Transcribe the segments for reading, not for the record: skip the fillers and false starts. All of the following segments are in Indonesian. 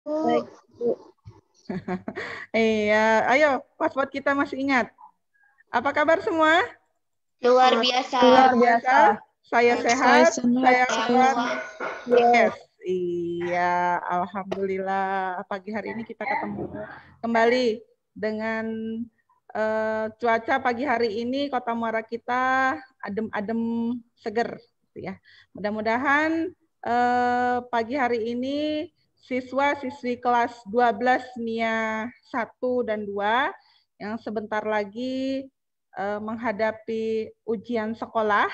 Baik, Bu. Iya, ayo password kita masih ingat. Apa kabar semua? Luar biasa. Luar biasa. Saya Saya sehat, senang. saya kuat. Yes. Yes, iya, alhamdulillah pagi hari ini kita ketemu kembali dengan cuaca pagi hari ini Kota Muara kita adem-adem seger, gitu ya. Mudah-mudahan pagi hari ini siswa-siswi kelas 12 MIA 1 dan 2 yang sebentar lagi menghadapi ujian sekolah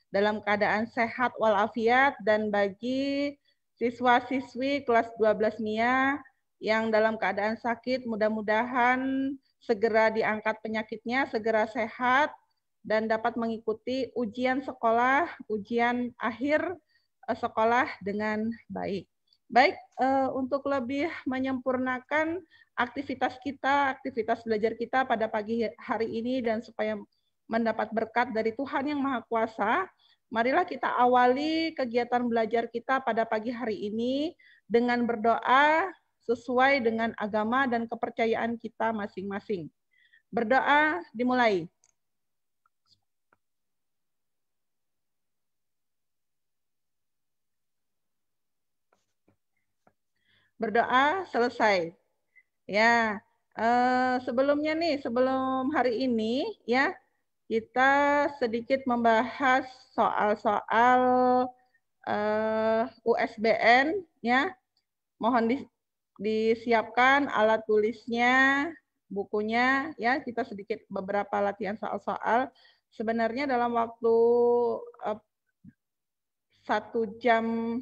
dalam keadaan sehat walafiat, dan bagi siswa-siswi kelas 12 MIA yang dalam keadaan sakit, mudah-mudahan segera diangkat penyakitnya, segera sehat, dan dapat mengikuti ujian sekolah, ujian akhir sekolah dengan baik. Baik, untuk lebih menyempurnakan aktivitas kita, aktivitas belajar kita pada pagi hari ini, dan supaya mendapat berkat dari Tuhan Yang Maha Kuasa, marilah kita awali kegiatan belajar kita pada pagi hari ini dengan berdoa sesuai dengan agama dan kepercayaan kita masing-masing. Berdoa dimulai. Berdoa selesai. Ya, sebelumnya nih, sebelum hari ini ya, kita sedikit membahas soal-soal USBN ya. Mohon disiapkan alat tulisnya, bukunya ya. Kita sedikit beberapa latihan soal-soal. Sebenarnya dalam waktu 1 jam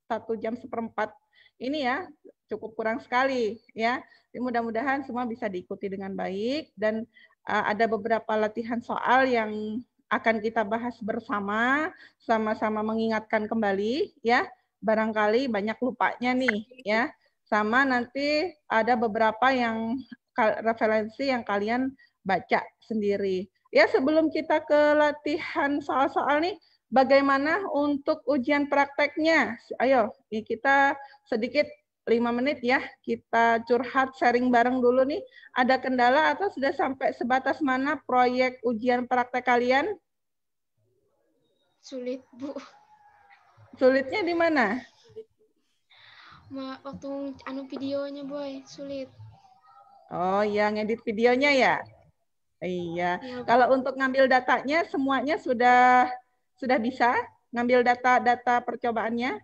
1 jam 1/4 ini ya, cukup kurang sekali ya. Mudah-mudahan semua bisa diikuti dengan baik, dan ada beberapa latihan soal yang akan kita bahas bersama, sama-sama mengingatkan kembali ya. Barangkali banyak lupanya nih ya. Sama nanti ada beberapa yang referensi yang kalian baca sendiri. Ya, sebelum kita ke latihan soal-soal nih, bagaimana untuk ujian prakteknya? Ayo, kita sedikit 5 menit ya, kita curhat sharing bareng dulu nih. Ada kendala atau sudah sampai sebatas mana proyek ujian praktek kalian? Sulit, Bu. Sulitnya di mana? Waktu videonya, Boy, sulit. Oh, yang edit videonya ya? Iya. Ya, kalau untuk ngambil datanya semuanya sudah bisa ngambil data percobaannya?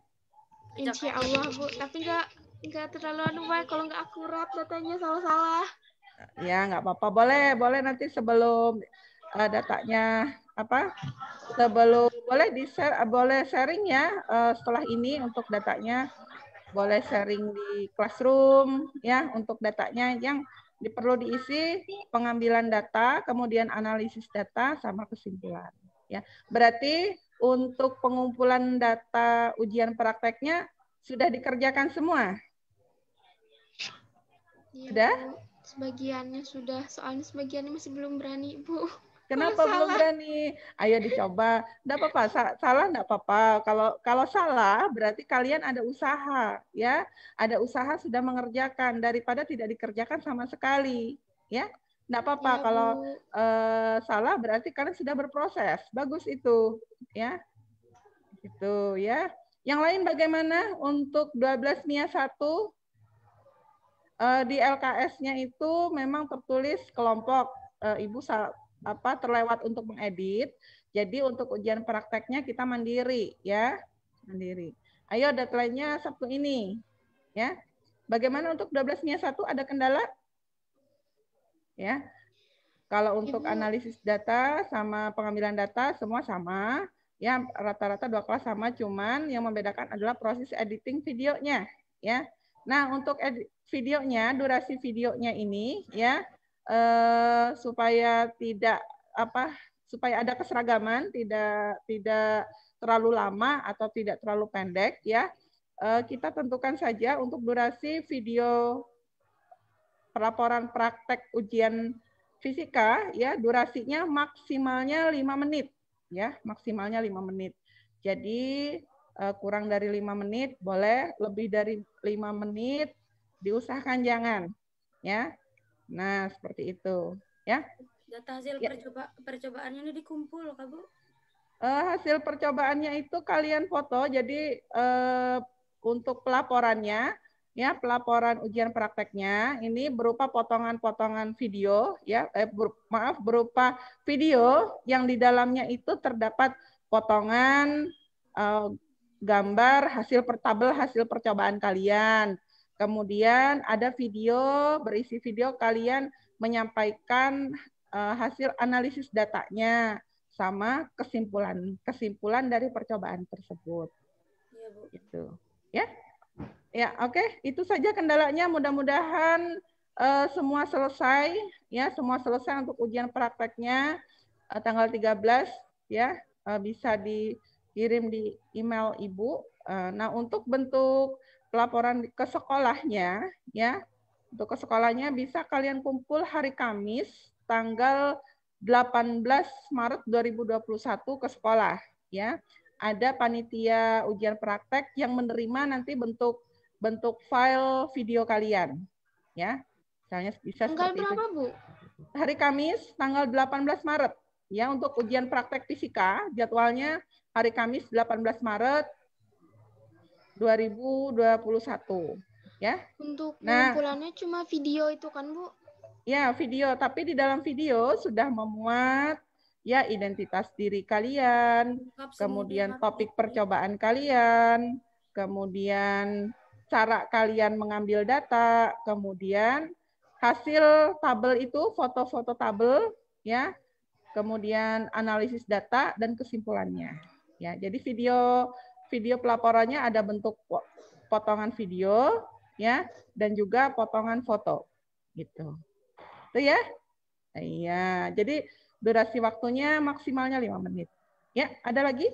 Insya Allah, Bu. Tapi nggak terlalu baik kalau nggak akurat datanya, salah-salah. Ya, nggak apa-apa. Boleh nanti sebelum datanya sebelum boleh di-share, boleh sharing ya setelah ini untuk datanya. Boleh sharing di classroom ya untuk datanya yang perlu diisi, pengambilan data, kemudian analisis data sama kesimpulan ya. Berarti untuk pengumpulan data ujian prakteknya sudah dikerjakan semua? Ya, Sudah? Bu. Sebagiannya sudah, soalnya sebagiannya masih belum berani, Bu. Kenapa belum berani? Ayo dicoba. Enggak apa-apa, salah enggak apa-apa. Kalau salah berarti kalian ada usaha, ya. Ada usaha sudah mengerjakan daripada tidak dikerjakan sama sekali, ya. Enggak apa-apa Ya, kalau Bu. salah berarti kalian sudah berproses. Bagus itu, ya. Gitu, ya. Yang lain bagaimana untuk 12 MIA 1? Di LKS-nya itu memang tertulis kelompok. Ibu terlewat untuk mengedit. Jadi untuk ujian prakteknya kita mandiri ya, mandiri. Ayo deadline-nya Sabtu ini ya. Bagaimana untuk 12 MIA 1, ada kendala? Ya. Kalau untuk analisis data sama pengambilan data semua sama. Ya, rata-rata 2 kelas sama, cuman yang membedakan adalah proses editing videonya ya. Nah, untuk videonya, durasi videonya ini ya, supaya tidak supaya ada keseragaman, tidak terlalu lama atau tidak terlalu pendek ya. Kita tentukan saja untuk durasi video pelaporan praktek ujian fisika ya, durasinya maksimalnya 5 menit ya, maksimalnya 5 menit. Jadi kurang dari 5 menit boleh, lebih dari 5 menit diusahakan jangan. Ya. Nah, seperti itu. Ya. Data hasil Ya. percobaannya ini dikumpul, Kak Bu? Hasil percobaannya itu kalian foto, jadi untuk pelaporannya, ya pelaporan ujian prakteknya ini berupa potongan-potongan video, ya berupa video yang di dalamnya itu terdapat potongan gambar hasil tabel hasil percobaan kalian. Kemudian ada video, berisi video kalian menyampaikan hasil analisis datanya sama kesimpulan dari percobaan tersebut. Iya, Bu. Gitu. Ya. Ya, oke, itu saja kendalanya. Mudah-mudahan semua selesai ya, semua selesai untuk ujian prakteknya tanggal 13 ya, bisa dikirim di email Ibu. Nah, untuk bentuk pelaporan ke sekolahnya ya, untuk ke sekolahnya bisa kalian kumpul hari Kamis tanggal 18 Maret 2021 ke sekolah ya. Ada panitia ujian praktek yang menerima nanti bentuk file video kalian ya. Misalnya bisa Tanggal seperti berapa, itu. Bu? Hari Kamis tanggal 18 Maret ya, untuk ujian praktek fisika jadwalnya hari Kamis 18 Maret 2021 ya. Untuk Nah, pengumpulannya cuma video itu kan, Bu? ya, video, tapi di dalam video sudah memuat ya identitas diri kalian, kemudian topik percobaan kalian, kemudian cara kalian mengambil data, kemudian hasil tabel itu, foto-foto tabel ya, kemudian analisis data dan kesimpulannya. Ya, jadi video pelaporannya ada bentuk potongan video ya, dan juga potongan foto gitu. Itu ya. Iya, jadi durasi waktunya maksimalnya 5 menit. Ya, ada lagi?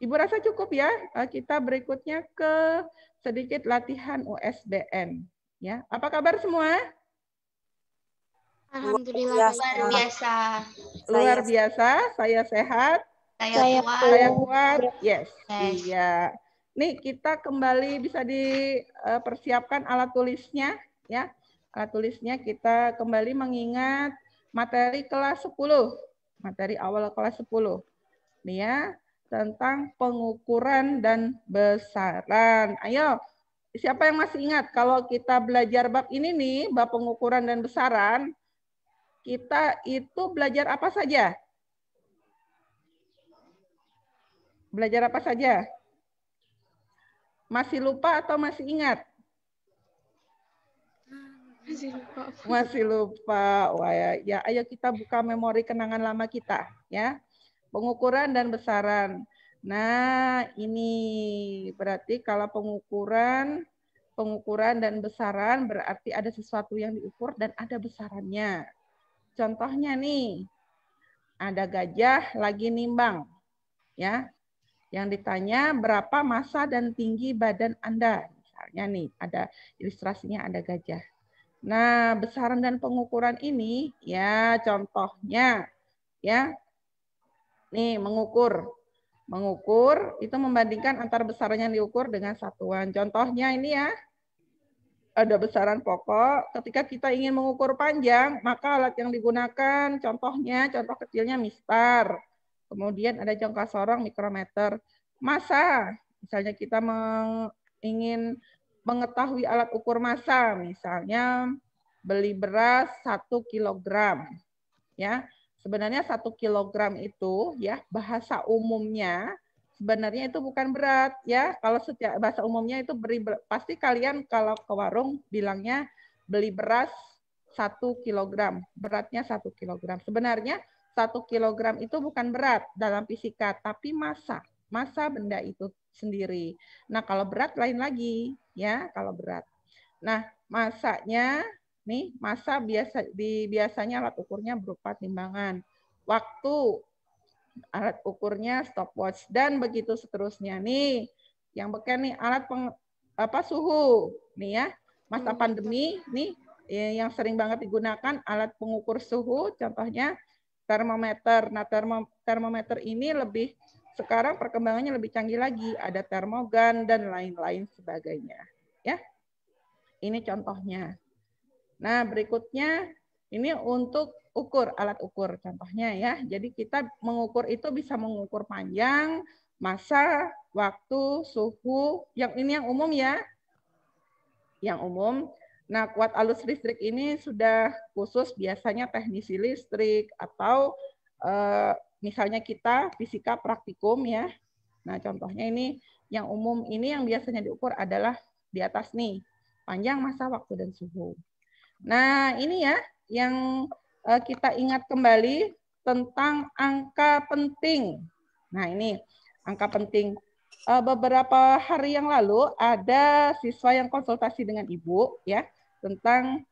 Ibu rasa cukup ya. Kita berikutnya ke sedikit latihan USBN. Ya, apa kabar semua? Alhamdulillah luar biasa. Luar biasa, saya sehat. Saya Saya kuat. Yes. Iya. Nih, kita kembali bisa dipersiapkan alat tulisnya ya. Alat tulisnya kita kembali mengingat materi kelas 10. Materi awal kelas 10. Nih ya, tentang pengukuran dan besaran. Ayo, siapa yang masih ingat kalau kita belajar bab ini nih, bab pengukuran dan besaran, kita itu belajar apa saja? Belajar apa saja? Masih lupa atau masih ingat? Masih lupa. Masih lupa. Wah, ya, ayo kita buka memori kenangan lama kita ya. Pengukuran dan besaran. Nah, ini berarti kalau pengukuran dan besaran berarti ada sesuatu yang diukur dan ada besarannya. Contohnya nih, ada gajah lagi nimbang. Ya. Yang ditanya berapa massa dan tinggi badan Anda. Misalnya nih, ada ilustrasinya ada gajah. Nah, besaran dan pengukuran ini ya contohnya ya. Nih, mengukur. Mengukur itu membandingkan antar besaran yang diukur dengan satuan. Contohnya ini ya. Ada besaran pokok. Ketika kita ingin mengukur panjang, maka alat yang digunakan contohnya, contoh kecilnya mistar. Kemudian ada jangka sorong mikrometer. Massa, misalnya kita ingin mengetahui alat ukur massa, misalnya beli beras 1 kilogram. Ya, sebenarnya 1 kilogram itu ya bahasa umumnya sebenarnya itu bukan berat ya. Kalau setiap bahasa umumnya itu pasti kalian kalau ke warung bilangnya beli beras 1 kilogram, beratnya 1 kilogram. Sebenarnya 1 kilogram itu bukan berat dalam fisika, tapi massa benda itu sendiri. Nah, kalau berat lain lagi ya, kalau berat. Nah, massanya nih, massa biasanya alat ukurnya berupa timbangan, waktu, alat ukurnya stopwatch dan begitu seterusnya nih. Yang beken nih alat suhu nih ya. Masa pandemi nih yang sering banget digunakan alat pengukur suhu contohnya termometer. Nah, termometer ini lebih sekarang perkembangannya lebih canggih lagi, ada termogan dan lain-lain sebagainya. Ya, ini contohnya. Nah, berikutnya ini untuk ukur, alat ukur contohnya ya. Jadi kita mengukur itu bisa mengukur panjang, massa, waktu, suhu. Yang ini yang umum ya. Yang umum. Nah, kuat arus listrik ini sudah khusus biasanya teknisi listrik atau misalnya kita fisika praktikum ya. Nah, contohnya ini yang umum ini yang biasanya diukur adalah di atas nih, panjang, massa, waktu, dan suhu. Nah, ini ya yang kita ingat kembali tentang angka penting. Nah, ini angka penting. Beberapa hari yang lalu ada siswa yang konsultasi dengan Ibu ya tentang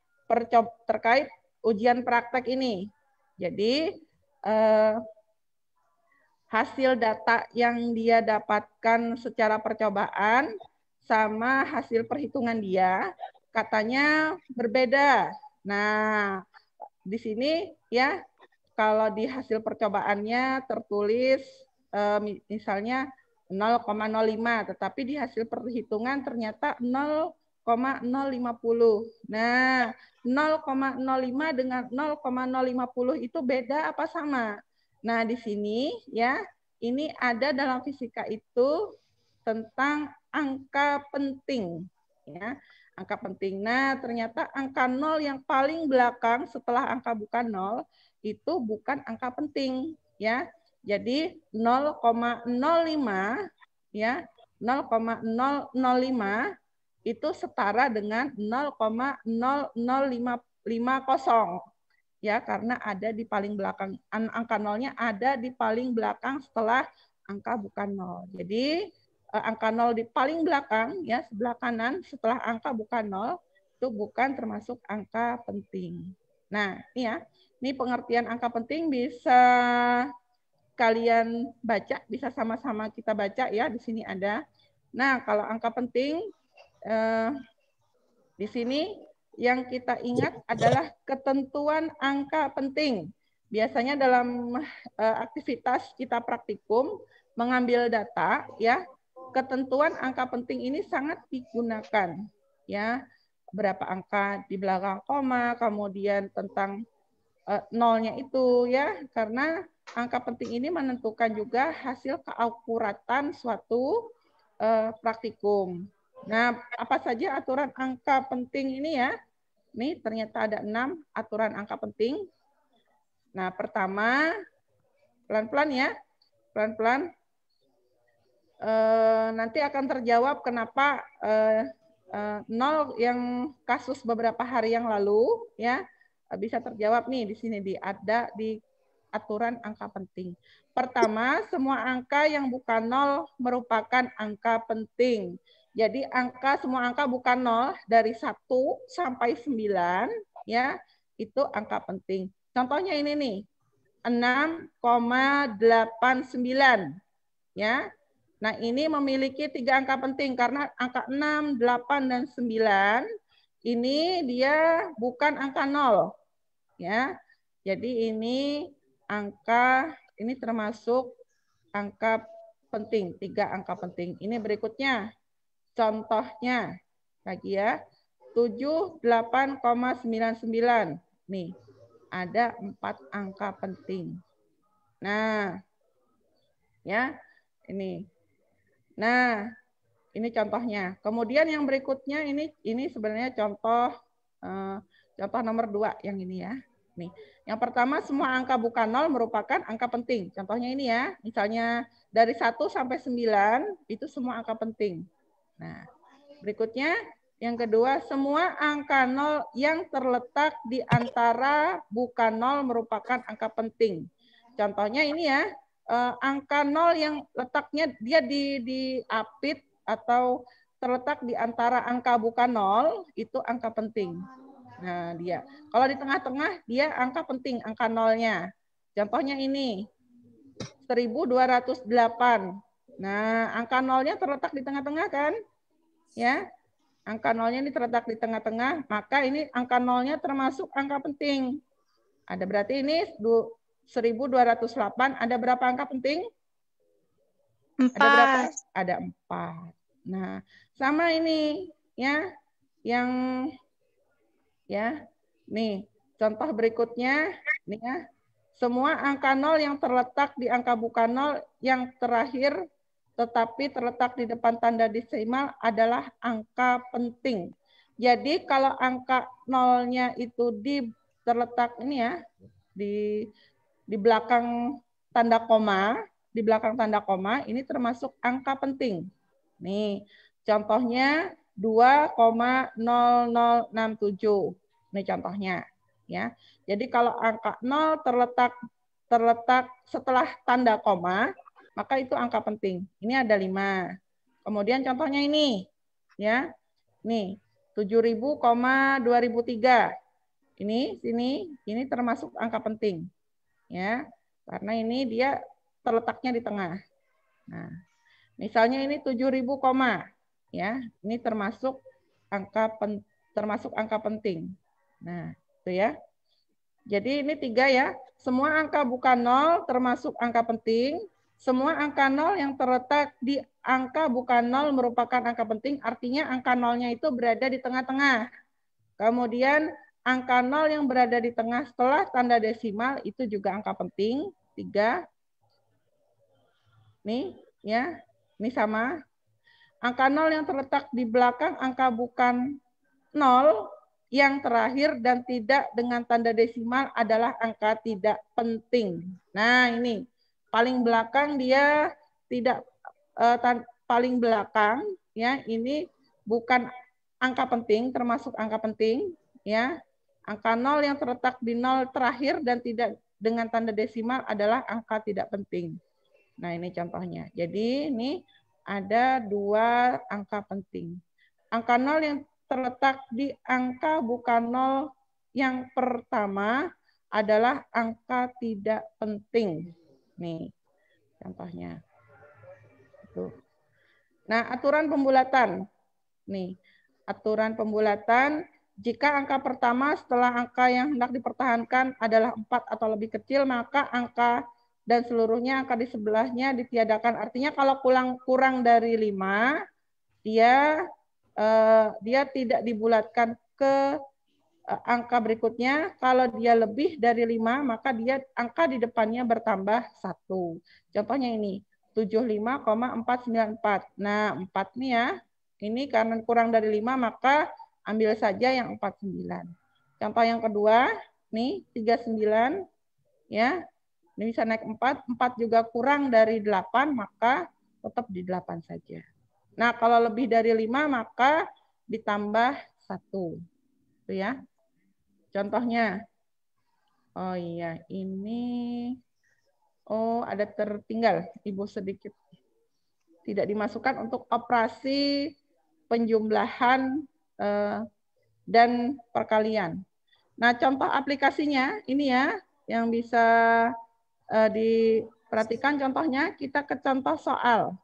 terkait ujian praktek ini. Jadi hasil data yang dia dapatkan secara percobaan sama hasil perhitungan dia katanya berbeda. Nah, di sini ya kalau di hasil percobaannya tertulis misalnya 0,05, tetapi di hasil perhitungan ternyata 0,050. Nah, 0,05 dengan 0,050 itu beda apa sama? Nah, di sini ya, ini ada dalam fisika itu tentang angka penting ya. Angka penting. Nah, ternyata angka 0 yang paling belakang setelah angka bukan 0 itu bukan angka penting ya. Jadi 0,05 ya, 0,005 itu setara dengan 0,00550 ya, karena ada di paling belakang, angka nolnya ada di paling belakang setelah angka bukan 0. Jadi angka 0 di paling belakang ya, sebelah kanan setelah angka bukan 0 itu bukan termasuk angka penting. Nah, ini ya, ini pengertian angka penting bisa kalian baca, bisa sama-sama kita baca ya, di sini ada. Nah, kalau angka penting di sini yang kita ingat adalah ketentuan angka penting. Biasanya dalam aktivitas kita praktikum mengambil data ya, ketentuan angka penting ini sangat digunakan ya. Berapa angka di belakang koma, kemudian tentang nolnya itu ya, karena angka penting ini menentukan juga hasil keakuratan suatu praktikum. Nah, apa saja aturan angka penting ini ya? Nih ternyata ada 6 aturan angka penting. Nah, pertama, pelan-pelan ya, pelan-pelan. Nanti akan terjawab kenapa 0 yang kasus beberapa hari yang lalu ya, bisa terjawab nih di sini ada di aturan angka penting. Pertama, semua angka yang bukan 0 merupakan angka penting. Jadi semua angka bukan 0 dari 1 sampai 9 ya, itu angka penting. Contohnya ini nih, 6,89 ya. Nah, ini memiliki 3 angka penting karena angka 6, 8 dan 9 ini dia bukan angka 0 ya. Jadi ini termasuk angka penting, 3 angka penting. Ini berikutnya contohnya lagi ya, 78,99. Nih, ada 4 angka penting. Nah, ya, ini. Nah, ini contohnya. Kemudian yang berikutnya ini sebenarnya contoh nomor 2 yang ini ya. Nih, yang pertama semua angka bukan 0 merupakan angka penting. Contohnya ini ya, misalnya dari 1 sampai 9 itu semua angka penting. Nah, berikutnya yang kedua semua angka 0 yang terletak di antara bukan 0 merupakan angka penting. Contohnya ini ya, angka 0 yang letaknya dia di apit atau terletak di antara angka bukan 0 itu angka penting. Nah, dia. Kalau di tengah-tengah dia angka penting, angka nolnya. Contohnya ini 1208. Nah, angka nolnya terletak di tengah-tengah kan? Ya. Angka nolnya ini terletak di tengah-tengah, maka ini angka nolnya termasuk angka penting. Ada berarti ini 1208, ada berapa angka penting? Ada berapa? Ada 4. Nah, sama ini ya, yang ya, nih contoh berikutnya nih ya. Semua angka 0 yang terletak di angka bukan 0 yang terakhir tetapi terletak di depan tanda desimal adalah angka penting. Jadi kalau angka 0-nya itu terletak ini ya, di belakang tanda koma, ini termasuk angka penting. Nih, contohnya 2,0067. Ini contohnya ya. Jadi kalau angka 0 terletak setelah tanda koma, maka itu angka penting. Ini ada 5. Kemudian contohnya ini ya. Nih, 7.000,2003. Ini termasuk angka penting. Ya. Karena ini dia terletaknya di tengah. Nah, misalnya ini 7.000, ya. Ini termasuk angka penting. Nah, itu ya. Jadi ini 3 ya. Semua angka bukan 0 termasuk angka penting. Semua angka 0 yang terletak di angka bukan 0 merupakan angka penting. Artinya angka 0-nya itu berada di tengah-tengah. Kemudian angka 0 yang berada di tengah setelah tanda desimal itu juga angka penting. 3. Nih ya. Ini sama. Angka 0 yang terletak di belakang angka bukan 0 yang terakhir dan tidak dengan tanda desimal adalah angka tidak penting. Nah, ini paling belakang dia tidak paling belakang ya, ini bukan angka penting, termasuk angka penting ya. Angka 0 yang terletak di 0 terakhir dan tidak dengan tanda desimal adalah angka tidak penting. Nah, ini contohnya. Jadi ini ada 2 angka penting. Angka 0 yang terletak di angka bukan 0 yang pertama adalah angka tidak penting. Nih, contohnya. Tuh. Nah, aturan pembulatan. Nih, aturan pembulatan. Jika angka pertama setelah angka yang hendak dipertahankan adalah 4 atau lebih kecil, maka angka dan seluruhnya angka di sebelahnya ditiadakan. Artinya kalau kurang dari 5, dia tidak dibulatkan ke angka berikutnya. Kalau dia lebih dari 5, maka dia angka di depannya bertambah 1. Contohnya ini, 75,494. Nah, 4 nih ya. Ini karena kurang dari 5, maka ambil saja yang 49. Contoh yang kedua, nih 39. Ya, ini bisa naik 4. 4 juga kurang dari 8, maka tetap di 8 saja. Nah, kalau lebih dari 5, maka ditambah 1. Itu ya. Contohnya. Oh iya, ini. Oh, ada tertinggal. Ibu sedikit. Tidak dimasukkan untuk operasi penjumlahan dan perkalian. Nah, contoh aplikasinya ini ya, yang bisa diperhatikan contohnya. Kita ke contoh soal.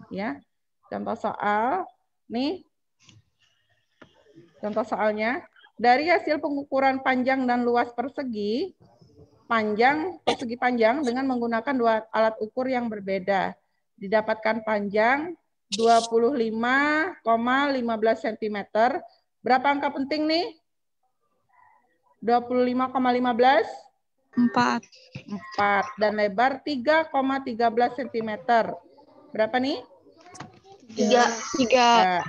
Ya. Contoh soal, nih, contoh soalnya, dari hasil pengukuran panjang dan luas persegi panjang dengan menggunakan 2 alat ukur yang berbeda. Didapatkan panjang 25,15 cm. Berapa angka penting nih? 25,15? 4. Dan lebar 3,13 cm. Berapa nih? 3.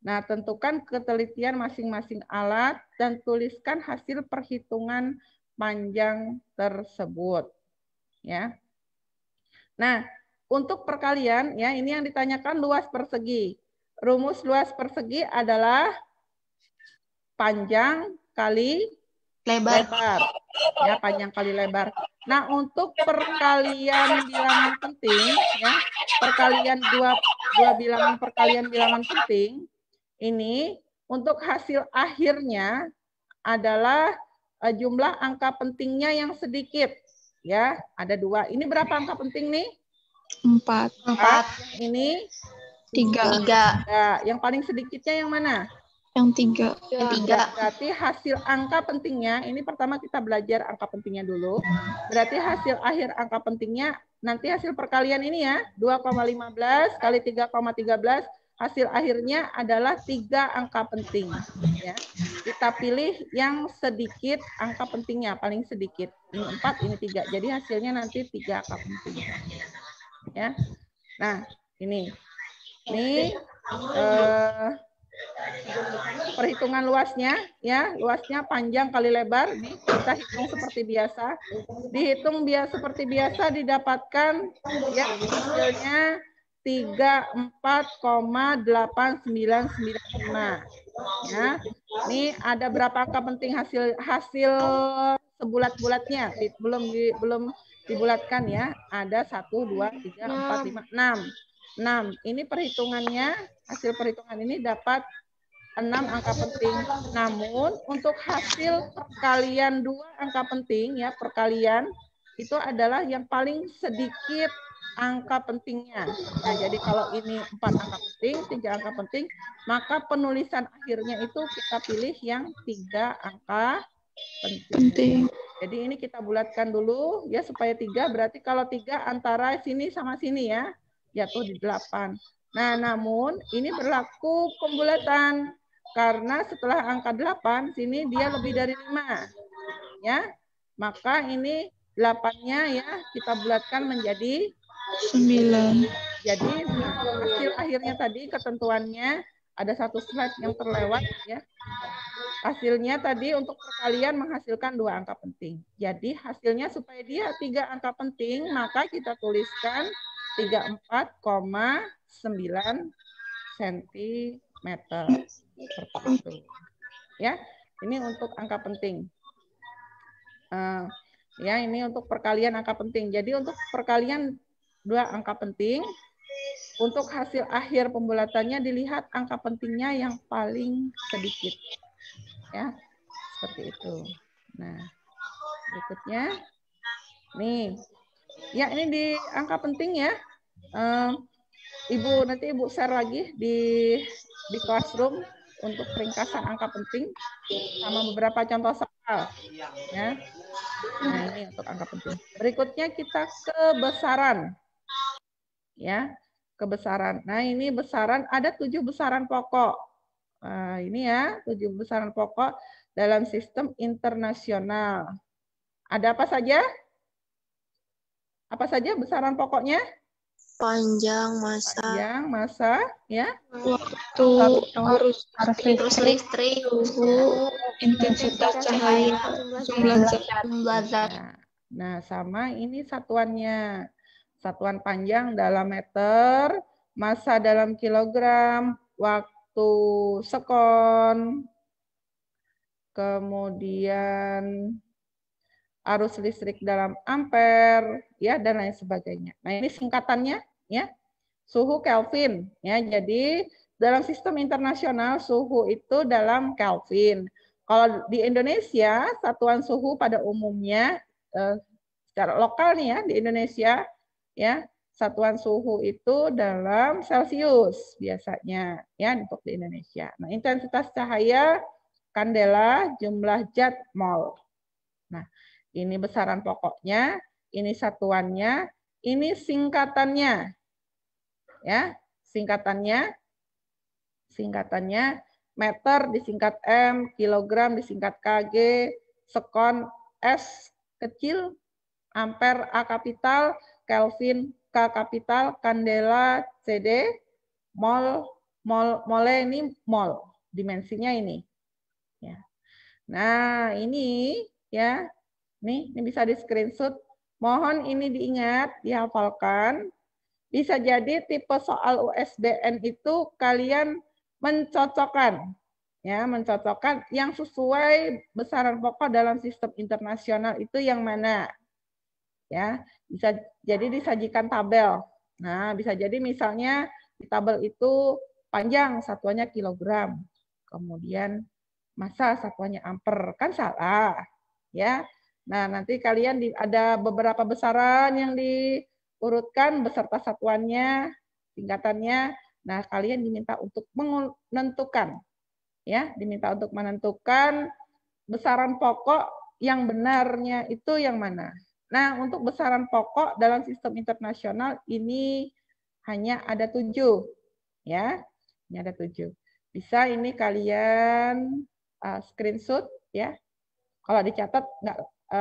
Nah, tentukan ketelitian masing-masing alat dan tuliskan hasil perhitungan panjang tersebut. Ya. Nah, untuk perkalian ya, ini yang ditanyakan luas persegi. Rumus luas persegi adalah panjang kali lebar. Ya, panjang kali lebar. Nah, untuk perkalian bilangan penting, ya, perkalian dua bilangan perkalian bilangan penting, ini untuk hasil akhirnya adalah jumlah angka pentingnya yang sedikit. Ya, ada 2. Ini berapa angka penting nih? 4. Ini 3. Yang paling sedikitnya yang mana? Yang 3. Yang 3. Berarti hasil angka pentingnya, ini pertama kita belajar angka pentingnya dulu. Berarti hasil akhir angka pentingnya, nanti hasil perkalian ini ya, 2,15 kali 3,13, hasil akhirnya adalah 3 angka penting. Ya. Kita pilih yang sedikit angka pentingnya, paling sedikit. Ini 4, ini 3. Jadi hasilnya nanti 3 angka penting. Ya. Nah, ini perhitungan luasnya, ya, luasnya panjang kali lebar. Nih, kita hitung seperti biasa. Dihitung seperti biasa didapatkan ya hasilnya 34,8995. Ya. Ini ada berapa angka penting hasil sebulat-bulatnya? Belum dibulatkan ya. Ada 1, 2, 3, 4, 5, 6. 6. Ini perhitungannya, hasil perhitungan ini dapat 6 angka penting. Namun untuk hasil perkalian 2 angka penting ya, perkalian itu adalah yang paling sedikit angka pentingnya. Nah, jadi kalau ini 4 angka penting, 3 angka penting, maka penulisan akhirnya itu kita pilih yang 3 angka penting. Jadi ini kita bulatkan dulu ya supaya 3, berarti kalau 3 antara sini sama sini ya, jatuh di 8. Nah, namun ini berlaku pembulatan. Karena setelah angka 8, sini dia lebih dari 5. Ya. Maka ini 8-nya ya kita bulatkan menjadi 9. Jadi hasil akhirnya tadi ketentuannya ada satu slide yang terlewat ya. Hasilnya tadi untuk perkalian menghasilkan 2 angka penting. Jadi hasilnya supaya dia 3 angka penting, maka kita tuliskan 34,9 cm. Seperti itu. Ya, ini untuk angka penting. Ya, ini untuk perkalian angka penting. Jadi untuk perkalian 2 angka penting, untuk hasil akhir pembulatannya dilihat angka pentingnya yang paling sedikit. Ya, seperti itu. Nah, berikutnya, nih, ya ini di angka penting ya. Nanti Ibu share lagi di Classroom untuk ringkasan angka penting sama beberapa contoh soal ya. Nah, ini untuk angka penting. Berikutnya kita ke besaran. Ya, ke besaran. Nah, ini besaran ada 7 besaran pokok. Nah, ini ya, 7 besaran pokok dalam sistem internasional. Ada apa saja? Apa saja besaran pokoknya? Panjang masa, ya. Waktu, arus listrik, suhu, intensitas cahaya, jumlah zat. Nah, sama ini satuannya. Satuan panjang dalam meter, massa dalam kilogram, waktu sekon, kemudian arus listrik dalam ampere, ya, dan lain sebagainya. Nah, ini singkatannya, ya, suhu Kelvin, ya. Jadi dalam sistem internasional suhu itu dalam Kelvin. Kalau di Indonesia satuan suhu pada umumnya secara lokal nih ya di Indonesia, ya, satuan suhu itu dalam Celcius biasanya, ya, untuk di Indonesia. Nah, intensitas cahaya kandela, jumlah zat mol. Nah, ini besaran pokoknya, ini satuannya, ini singkatannya. Ya, singkatannya meter disingkat M, kilogram disingkat kg, sekon S kecil, ampere A kapital, Kelvin K kapital, kandela CD, mole ini mol, dimensinya ini. Ya. Nah, ini ya. Nih, ini bisa di screenshot. Mohon ini diingat, dihafalkan. Bisa jadi tipe soal USBN itu kalian mencocokkan, ya, mencocokkan yang sesuai besaran pokok dalam sistem internasional itu yang mana, ya. Bisa jadi disajikan tabel. Nah, bisa jadi misalnya di tabel itu panjang satuannya kilogram, kemudian massa satuannya ampere, kan salah, ya. Nah, nanti kalian ada beberapa besaran yang diurutkan beserta satuannya, tingkatannya. Nah, kalian diminta untuk menentukan, Ya, diminta untuk menentukan besaran pokok yang benarnya itu yang mana. Nah, untuk besaran pokok dalam sistem internasional ini hanya ada 7. Ya, ini ada 7. Bisa ini kalian screenshot ya. Kalau dicatat nggak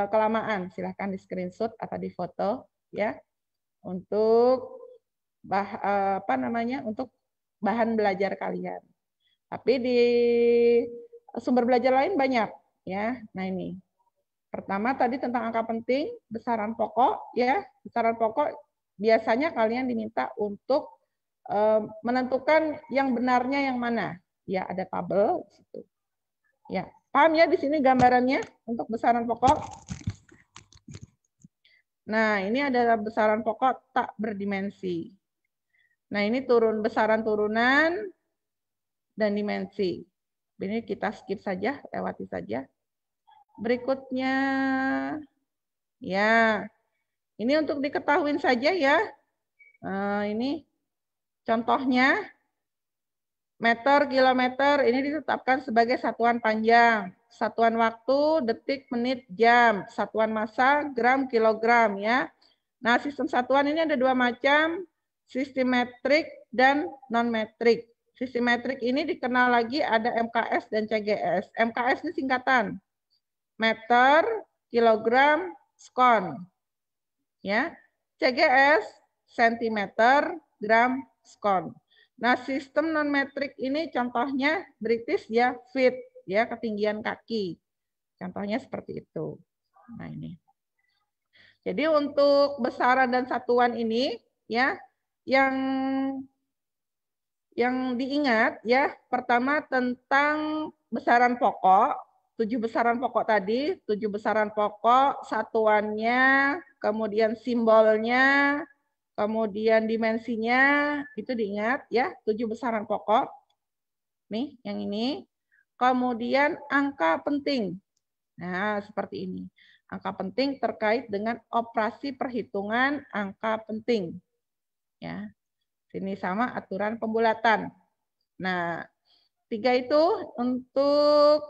kelamaan, silahkan di screenshot atau di foto ya. Untuk untuk bahan belajar kalian. Tapi di sumber belajar lain banyak ya. Nah, ini. Pertama tadi tentang angka penting, besaran pokok ya. Besaran pokok biasanya kalian diminta untuk menentukan yang benarnya yang mana. Ya, ada tabel di situ. Ya, paham ya di sini gambarannya untuk besaran pokok? Nah, ini adalah besaran pokok tak berdimensi. Nah, ini besaran turunan dan dimensi. Ini kita skip saja, lewati saja. Berikutnya, ya, ini untuk diketahui saja ya. Ini contohnya, meter, kilometer, ini ditetapkan sebagai satuan panjang. Satuan waktu, detik, menit, jam. Satuan massa, gram, kilogram ya. Nah, sistem satuan ini ada 2 macam, sistem metrik dan non-metrik. Sistem metrik ini dikenal lagi ada MKS dan CGS. MKS ini singkatan. Meter, kilogram, skon. Ya. CGS, sentimeter, gram, skon. Nah, sistem non-metrik ini contohnya British ya, feet ya, ketinggian kaki. Contohnya seperti itu. Nah, ini. Jadi untuk besaran dan satuan ini ya yang diingat ya, pertama tentang besaran pokok, 7 besaran pokok tadi, 7 besaran pokok, satuannya, kemudian simbolnya, kemudian dimensinya, itu diingat ya, 7 besaran pokok. Nih, yang ini. Kemudian angka penting. Nah, seperti ini. Angka penting terkait dengan operasi perhitungan angka penting. Ya. Sini sama aturan pembulatan. Nah, 3 itu untuk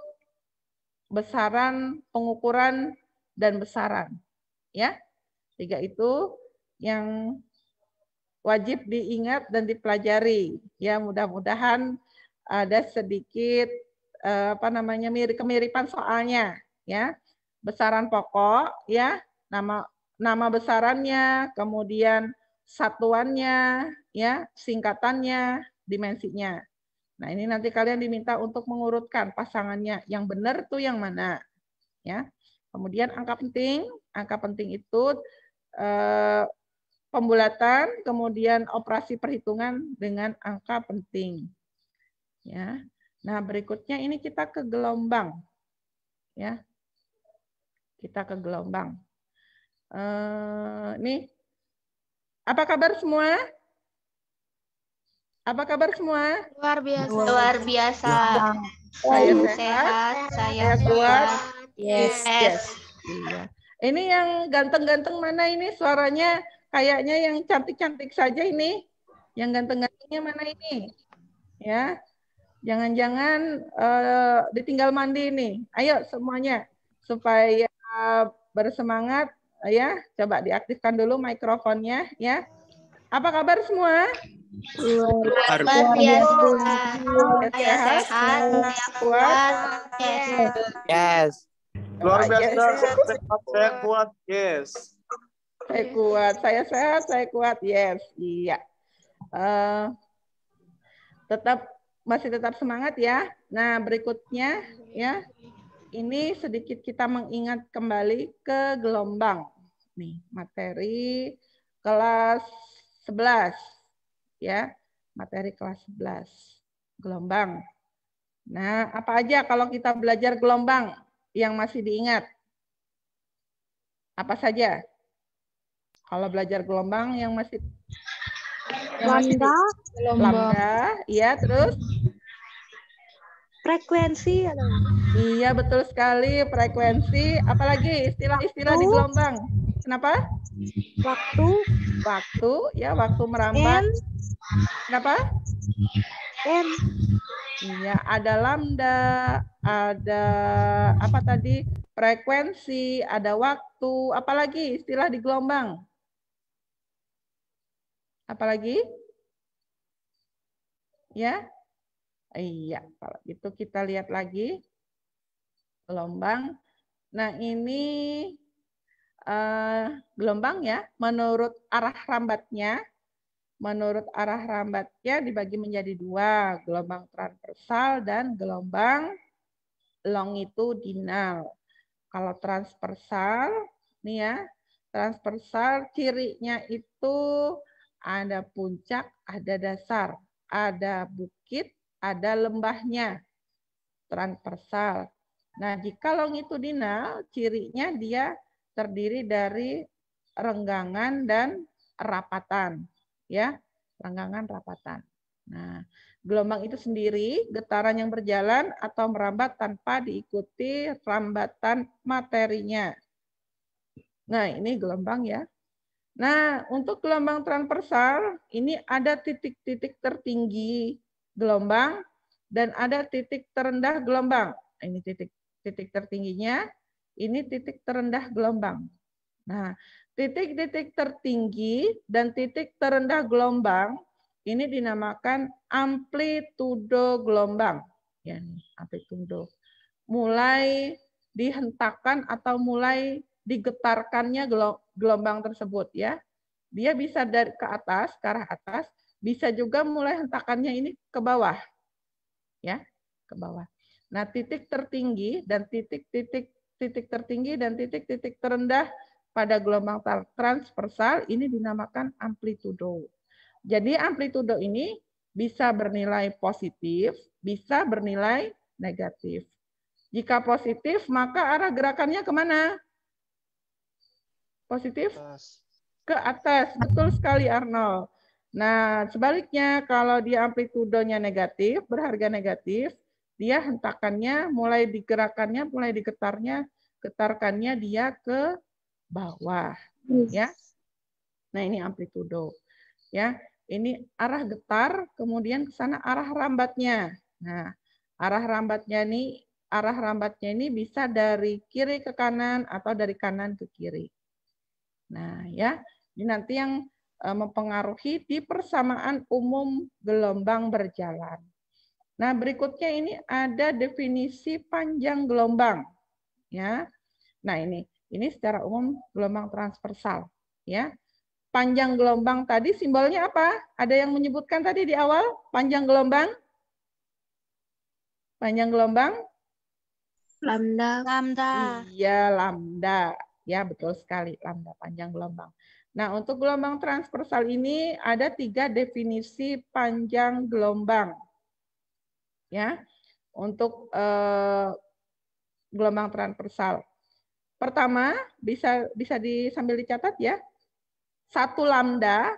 besaran, pengukuran, dan besaran. Ya, 3 itu yang wajib diingat dan dipelajari. Ya, mudah-mudahan ada sedikit kemiripan soalnya. Ya, besaran pokok, ya, nama besarannya, kemudian satuannya, ya, singkatannya, dimensinya. Nah, ini nanti kalian diminta untuk mengurutkan pasangannya. Yang benar tuh yang mana? Ya. Kemudian angka penting itu pembulatan, kemudian operasi perhitungan dengan angka penting. Ya. Nah, berikutnya ini kita ke gelombang. Ya. Kita ke gelombang. Nih. Apa kabar semua? Apa kabar semua? Luar biasa. Luar biasa. Saya Sehat, saya kuat. Yes. Iya. Ini yang ganteng-ganteng mana ini? Suaranya kayaknya yang cantik-cantik saja ini. Yang ganteng-gantengnya mana ini? Ya. Jangan-jangan ditinggal mandi nih. Ayo semuanya supaya bersemangat ya. Coba diaktifkan dulu mikrofonnya ya. Apa kabar semua? Luar biasa. Saya sehat, saya kuat. Yes. Luar biasa, saya kuat, yes. Saya kuat, saya sehat, saya kuat, yes, iya. Masih tetap semangat ya. Nah, berikutnya ya, ini sedikit kita mengingat kembali ke gelombang. Nih, materi kelas 11 ya, materi kelas 11 gelombang. Nah, apa aja kalau kita belajar gelombang yang masih diingat? Apa saja? Kalau belajar gelombang yang masih lambda, iya, terus frekuensi. Iya, betul sekali, frekuensi. Apalagi istilah-istilah di gelombang? Kenapa? Waktu, ya, waktu merambat. Kenapa? Iya, ada lambda, ada apa tadi? Frekuensi, ada waktu, apalagi istilah di gelombang? Apalagi? Ya? Iya, kalau itu kita lihat lagi gelombang. Nah, ini gelombang ya, menurut arah rambatnya. Menurut arah rambatnya dibagi menjadi dua, gelombang transversal dan gelombang longitudinal. Kalau transversal, nih ya, transversal cirinya itu ada puncak, ada dasar, ada bukit, ada lembahnya. Transversal. Nah, jika longitudinal, cirinya dia terdiri dari renggangan dan rapatan, ya, renggangan rapatan. Nah, gelombang itu sendiri getaran yang berjalan atau merambat tanpa diikuti rambatan materinya. Nah, ini gelombang ya. Nah, untuk gelombang transversal, ini ada titik-titik tertinggi gelombang dan ada titik terendah gelombang. Ini titik tertingginya, ini titik terendah gelombang. Nah, titik-titik tertinggi dan titik terendah gelombang ini dinamakan amplitudo gelombang. Ya, nih, amplitudo. Mulai dihentakkan atau mulai digetarkannya gelombang tersebut ya. Dia bisa dari ke atas, ke arah atas, bisa juga mulai hentakannya ini ke bawah. Ya, ke bawah. Nah, titik tertinggi dan titik tertinggi dan titik-titik terendah pada gelombang transversal ini dinamakan amplitudo. Jadi amplitudo ini bisa bernilai positif, bisa bernilai negatif. Jika positif, maka arah gerakannya kemana? Positif? Ke atas. Betul sekali, Arnold. Nah, sebaliknya kalau dia amplitudonya negatif, berharga negatif, dia hentakannya, mulai digerakannya, mulai getarkannya dia ke bawah. Ya. Nah, ini amplitudo. Ya, ini arah getar, kemudian ke sana arah rambatnya. Nah, arah rambatnya ini bisa dari kiri ke kanan atau dari kanan ke kiri. Nah, ya, ini nanti yang mempengaruhi di persamaan umum gelombang berjalan. Nah, berikutnya ini ada definisi panjang gelombang. Ya, nah ini secara umum gelombang transversal. Ya, panjang gelombang tadi simbolnya apa? Ada yang menyebutkan tadi di awal panjang gelombang? Panjang gelombang? Lambda. Iya, lambda. Ya, betul sekali, lambda, panjang gelombang. Nah, untuk gelombang transversal ini ada 3 definisi panjang gelombang. Ya, untuk gelombang transversal. Pertama, bisa sambil dicatat ya. 1 lambda,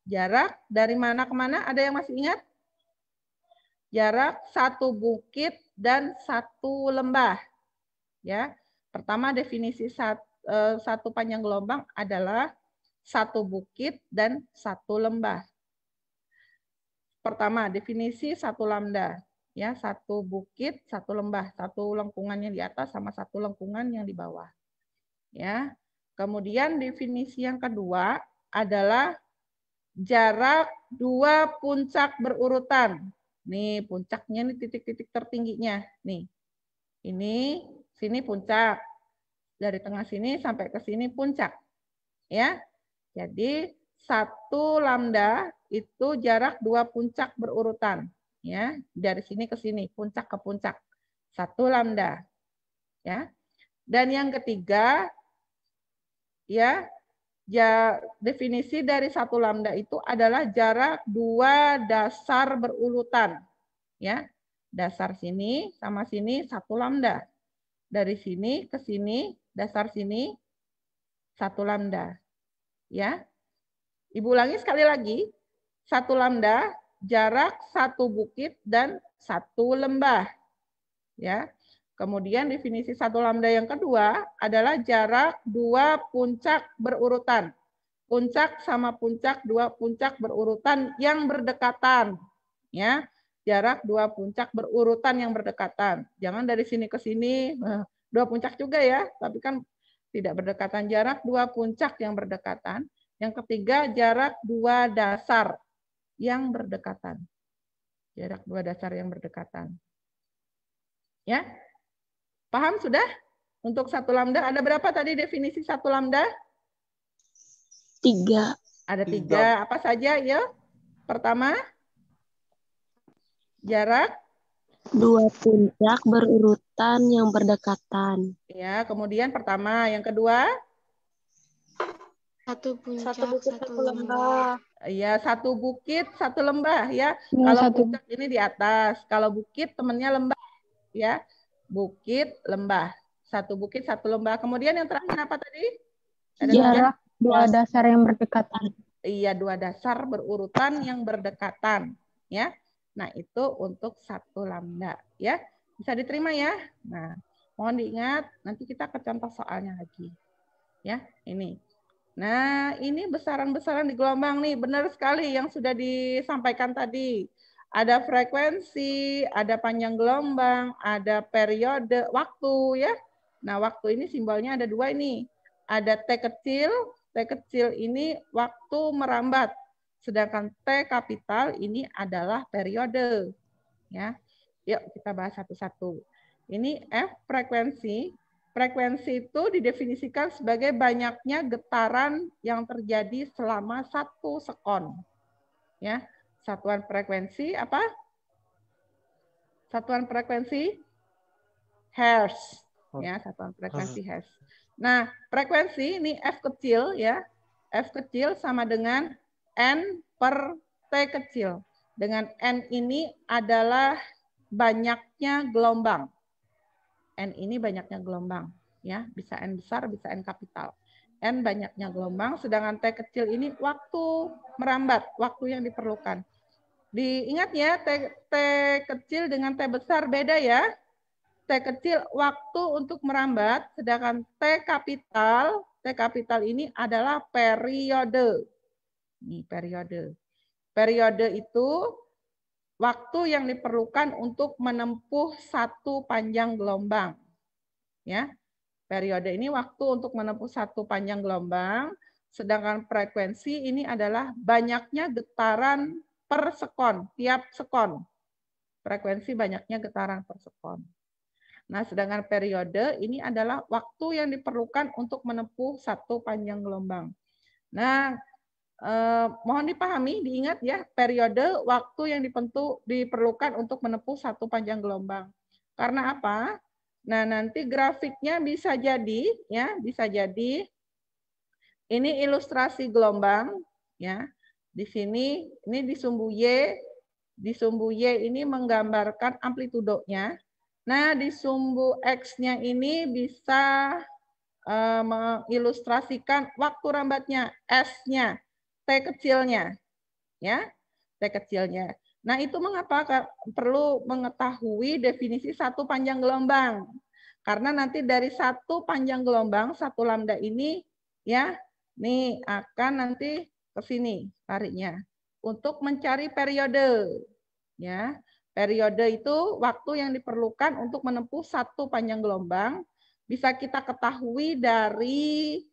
jarak dari mana ke mana? Ada yang masih ingat? Jarak 1 bukit dan 1 lembah. Ya, pertama definisi satu panjang gelombang adalah 1 bukit dan 1 lembah. Pertama definisi 1 lambda, ya 1 bukit, 1 lembah, 1 lengkungan yang di atas sama 1 lengkungan yang di bawah. Ya, kemudian definisi yang kedua adalah jarak 2 puncak berurutan. Nih puncaknya nih titik-titik tertingginya, nih. Ini sini puncak. Dari tengah sini sampai ke sini puncak. Ya. Jadi 1 lambda itu jarak 2 puncak berurutan. Ya, dari sini ke sini, puncak ke puncak. 1 lambda. Ya. Dan yang ketiga ya, definisi dari 1 lambda itu adalah jarak 2 dasar berurutan. Ya. Dasar sini sama sini 1 lambda. Dari sini ke sini, dasar sini 1 lambda. Ya. Ibu ulangi sekali lagi. 1 lambda, jarak 1 bukit dan 1 lembah. Ya. Kemudian definisi 1 lambda yang kedua adalah jarak 2 puncak berurutan. Puncak sama puncak, 2 puncak berurutan yang berdekatan. Ya. jarak dua puncak berurutan yang berdekatan. Jangan dari sini ke sini, dua puncak juga ya, tapi kan tidak berdekatan. Jarak dua puncak yang berdekatan. Yang ketiga, jarak dua dasar yang berdekatan. Jarak dua dasar yang berdekatan. Ya, paham sudah? Untuk satu lambda, ada berapa tadi definisi satu lambda? 3. Ada 3. Apa saja ya? Pertama, jarak 2 puncak berurutan yang berdekatan. ya. Kemudian pertama, yang kedua, 1 puncak, 1 bukit 1 1 lembah. lembah. ya 1 bukit 1 lembah ya. Kalau puncak ini di atas, kalau bukit temennya lembah ya. Bukit lembah. 1 bukit 1 lembah. Kemudian yang terakhir apa tadi? Ada Jarak 2 dasar yang berdekatan. Iya, 2 dasar berurutan yang berdekatan ya. Nah, itu untuk 1 lambda ya. Bisa diterima ya. Nah, mohon diingat nanti kita ke contoh soalnya lagi. Ya, ini. Nah, ini besaran-besaran di gelombang nih, benar sekali yang sudah disampaikan tadi. Ada frekuensi, ada panjang gelombang, ada periode waktu ya. Nah, waktu ini simbolnya ada 2 ini. Ada T kecil ini waktu merambat. Sedangkan T kapital ini adalah periode. Ya. Yuk kita bahas satu-satu. Ini F frekuensi. Frekuensi itu didefinisikan sebagai banyaknya getaran yang terjadi selama 1 sekon. Ya. Satuan frekuensi apa? Satuan frekuensi hertz. Ya, satuan frekuensi hertz. Nah, frekuensi ini F kecil ya. F kecil sama dengan N per T kecil. Dengan N ini adalah banyaknya gelombang. N ini banyaknya gelombang. Ya, bisa N besar, bisa N kapital. N banyaknya gelombang, sedangkan T kecil ini waktu merambat, waktu yang diperlukan. Diingat ya, T kecil dengan T besar beda ya. T kecil waktu untuk merambat, sedangkan T kapital ini adalah periode. Ini periode. Periode itu waktu yang diperlukan untuk menempuh 1 panjang gelombang. Ya. Periode ini waktu untuk menempuh 1 panjang gelombang, sedangkan frekuensi ini adalah banyaknya getaran per sekon, tiap sekon. Frekuensi banyaknya getaran per sekon. Nah, sedangkan periode ini adalah waktu yang diperlukan untuk menempuh 1 panjang gelombang. Nah, mohon dipahami, diingat ya, periode waktu yang diperlukan untuk menempuh 1 panjang gelombang. Karena apa? Nah, nanti grafiknya bisa jadi ya, bisa jadi ini ilustrasi gelombang ya. Di sini ini di sumbu Y ini menggambarkan amplitudonya. Nah, di sumbu X-nya ini bisa mengilustrasikan waktu rambatnya, S-nya, T kecilnya. Ya, T kecilnya. Nah, itu mengapa perlu mengetahui definisi 1 panjang gelombang. Karena nanti dari 1 panjang gelombang, 1 lambda ini, ya, nih akan nanti ke sini larinya. Untuk mencari periode. Ya, periode itu waktu yang diperlukan untuk menempuh 1 panjang gelombang. Bisa kita ketahui dari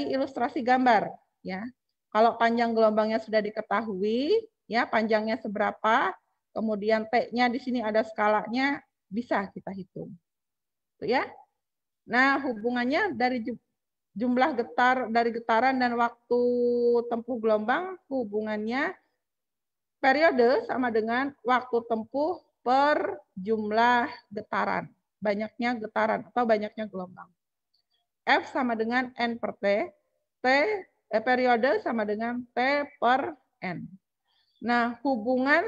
ilustrasi gambar. Ya, kalau panjang gelombangnya sudah diketahui, ya panjangnya seberapa, kemudian T-nya di sini ada skalanya, bisa kita hitung. Tuh ya. Nah, hubungannya dari jumlah dari getaran dan waktu tempuh gelombang, hubungannya periode sama dengan waktu tempuh per jumlah getaran. Banyaknya getaran atau banyaknya gelombang. F sama dengan N per T. Periode sama dengan T per N. Nah,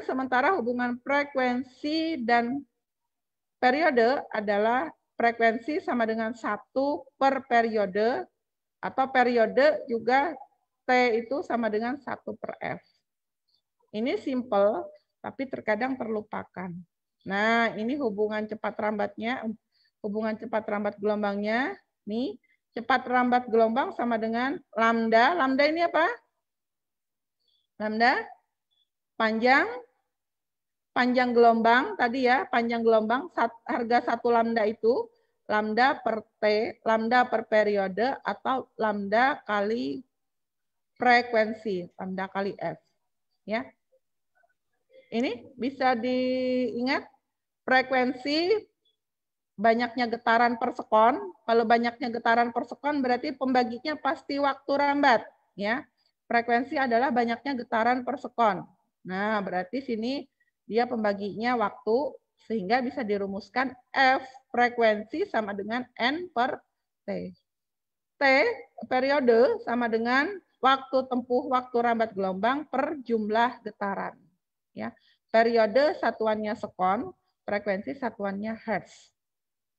sementara hubungan frekuensi dan periode adalah frekuensi sama dengan 1 per periode, atau periode juga T itu sama dengan 1 per F. Ini simple, tapi terkadang terlupakan. Nah, ini hubungan cepat rambatnya, hubungan cepat rambat gelombangnya. Nih, cepat rambat gelombang sama dengan lambda. Lambda ini apa? Lambda? Panjang panjang gelombang tadi ya, panjang gelombang harga 1 lambda itu lambda per T, lambda per periode atau lambda kali frekuensi, lambda kali F. Ya. Ini bisa diingat frekuensi banyaknya getaran per sekon. Kalau banyaknya getaran per sekon berarti pembaginya pasti waktu rambat, ya. Frekuensi adalah banyaknya getaran per sekon. Nah, berarti sini dia pembaginya waktu sehingga bisa dirumuskan F frekuensi sama dengan N per T. T periode sama dengan waktu tempuh waktu rambat gelombang per jumlah getaran. Ya, periode satuannya sekon, frekuensi satuannya hertz.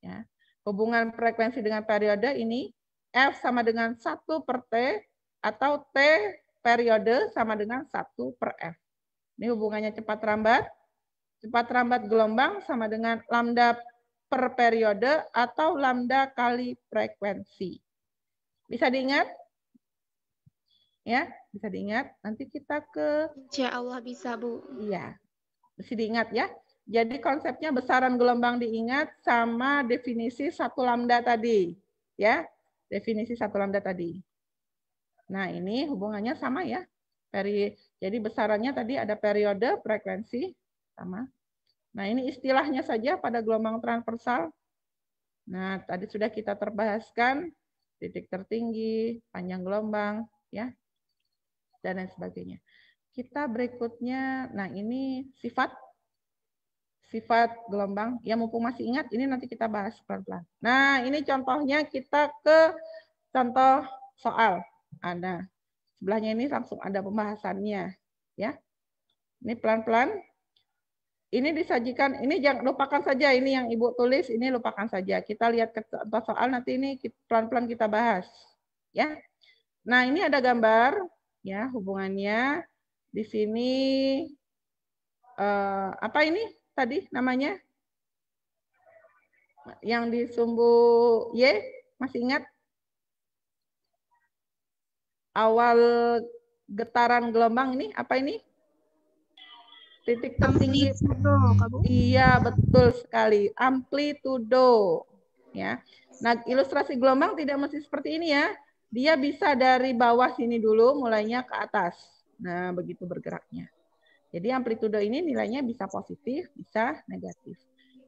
Ya. Hubungan frekuensi dengan periode ini F sama dengan 1 per T atau T periode sama dengan 1 per F. Ini hubungannya cepat rambat. Cepat rambat gelombang sama dengan lambda per periode atau lambda kali frekuensi. Bisa diingat? Ya, bisa diingat. Nanti kita ke... Insya Allah bisa, Bu. Iya, mesti diingat ya. Jadi konsepnya besaran gelombang diingat sama definisi 1 lambda tadi. Ya, definisi 1 lambda tadi. Nah, ini hubungannya sama ya. Jadi besarannya tadi ada periode, frekuensi, sama. Nah, ini istilahnya saja pada gelombang transversal. Nah, tadi sudah kita terbahaskan titik tertinggi, panjang gelombang, ya, dan lain sebagainya. Kita berikutnya, nah ini sifat gelombang. Ya, mumpung masih ingat, ini nanti kita bahas pelan-pelan. Nah, ini contohnya kita ke contoh soal. Ada sebelahnya ini langsung ada pembahasannya, ya. Ini pelan-pelan. Ini disajikan, ini jangan lupakan saja ini yang Ibu tulis, ini lupakan saja. Kita lihat ke contoh soal nanti ini pelan-pelan kita bahas, ya. Nah, ini ada gambar, ya, hubungannya di sini apa ini tadi namanya? Yang di sumbu Y, masih ingat? Awal getaran gelombang ini apa ini? Titik tertinggi. Iya, betul sekali. Amplitudo. Ya. Nah, ilustrasi gelombang tidak mesti seperti ini ya. Dia bisa dari bawah sini dulu, mulainya ke atas. Nah, begitu bergeraknya. Jadi amplitudo ini nilainya bisa positif, bisa negatif.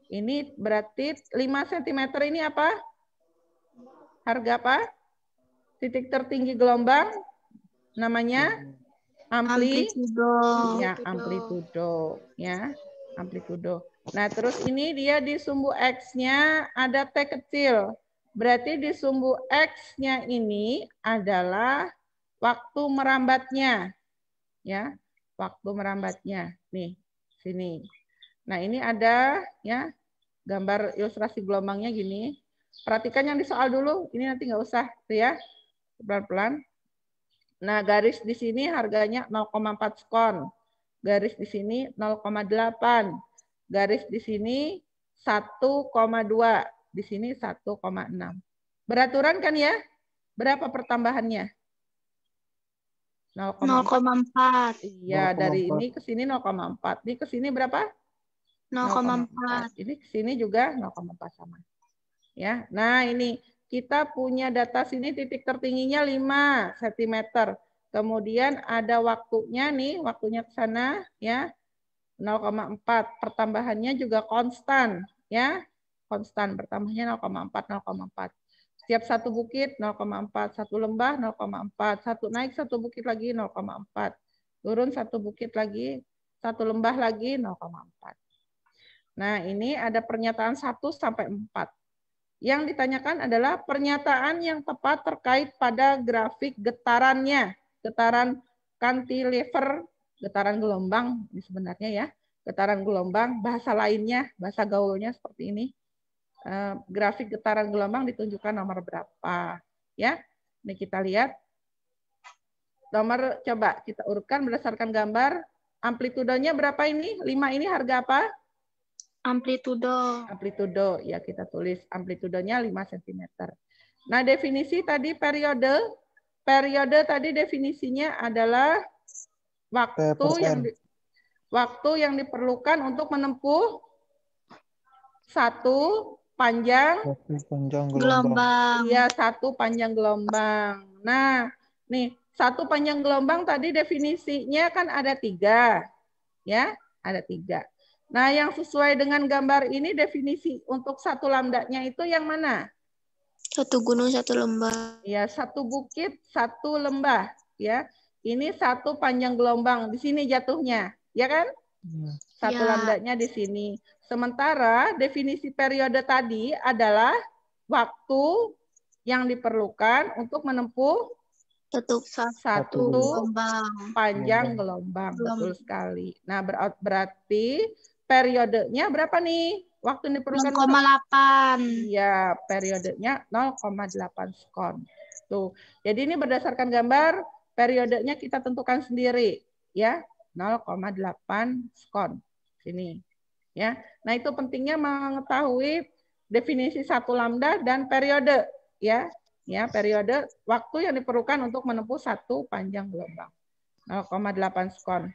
Ini berarti 5 cm ini apa? Harga apa? Titik tertinggi gelombang namanya amplitudo. Ya, amplitudo, ya, amplitudo. Nah, terus ini dia di sumbu X-nya ada T kecil. Berarti di sumbu X-nya ini adalah waktu merambatnya. Ya, waktu merambatnya. Nih, sini. Nah, ini ada ya gambar ilustrasi gelombangnya gini. Perhatikan yang di soal dulu, ini nanti nggak usah tuh ya. Pelan-pelan. Nah, garis di sini harganya 0,4 sekon. Garis di sini 0,8. Garis di sini 1,2. Di sini 1,6. Beraturan kan ya? Berapa pertambahannya? 0,4. Iya, dari ini ke sini 0,4. Ini ke sini berapa? 0,4. Ini ke sini juga 0,4 sama. Ya. Nah, ini kita punya data sini titik tertingginya 5 cm. Kemudian ada waktunya nih, waktunya ke sana ya 0,4. Pertambahannya juga konstan ya. Konstan bertambahnya 0,4 0,4. Setiap satu bukit 0,4, satu lembah 0,4, satu naik satu bukit lagi 0,4. Turun satu bukit lagi, satu lembah lagi 0,4. Nah, ini ada pernyataan 1 sampai 4. Yang ditanyakan adalah pernyataan yang tepat terkait pada grafik getarannya. Getaran cantilever, getaran gelombang ini sebenarnya ya. Getaran gelombang, bahasa lainnya, bahasa gaulnya seperti ini. Grafik getaran gelombang ditunjukkan nomor berapa. Ya, ini kita lihat. Nomor, coba kita urutkan berdasarkan gambar. Amplitudonya berapa ini? 5 ini harga apa? Amplitudo. Amplitudo, ya kita tulis amplitudonya 5 cm. Nah, definisi tadi periode. Periode tadi definisinya adalah waktu yang waktu yang diperlukan untuk menempuh satu panjang Gelombang. Iya, satu panjang gelombang. Nah, nih, satu panjang gelombang tadi definisinya kan ada 3. Ya, ada 3. Nah, yang sesuai dengan gambar ini definisi untuk satu lambdanya itu yang mana? Satu gunung, satu lembah. Ya, satu bukit, satu lembah. Ya, ini satu panjang gelombang. Di sini jatuhnya, ya kan? Satu Ya. lambdanya di sini. Sementara definisi periode tadi adalah waktu yang diperlukan untuk menempuh satu Gelombang. panjang gelombang. Betul sekali. Nah, berarti periodenya berapa nih? Waktu yang diperlukan 0,8. Iya, periodenya 0,8 skon. Tuh. Jadi ini berdasarkan gambar, periodenya kita tentukan sendiri, ya. 0,8 skon. Sini. Ya. Nah, itu pentingnya mengetahui definisi satu lambda dan periode, ya. Ya, periode waktu yang diperlukan untuk menempuh satu panjang gelombang. 0,8 skon.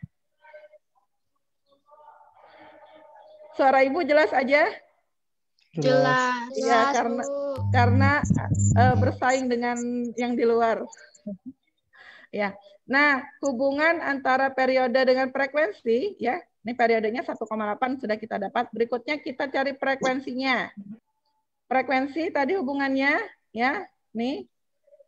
Suara Ibu jelas aja? Jelas. Ya, karena bersaing dengan yang di luar. Ya. Nah, hubungan antara periode dengan frekuensi, ya. Ini periodenya 1,8 sudah kita dapat. Berikutnya kita cari frekuensinya. Frekuensi tadi hubungannya, ya. Nih,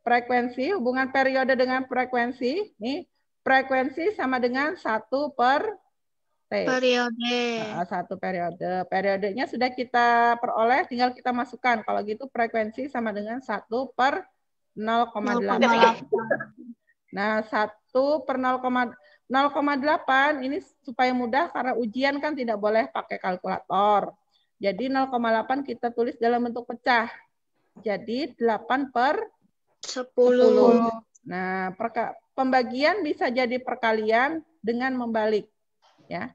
frekuensi, hubungan periode dengan frekuensi. Nih, frekuensi sama dengan 1 per T. Periode. 1 periode. Periodenya sudah kita peroleh, tinggal kita masukkan. Kalau gitu frekuensi sama dengan 1 per 0,8. Nah, 1 per 0,8 ini supaya mudah karena ujian kan tidak boleh pakai kalkulator. Jadi 0,8 kita tulis dalam bentuk pecah. Jadi 8 per 10. Nah, pembagian bisa jadi perkalian dengan membalik. Ya.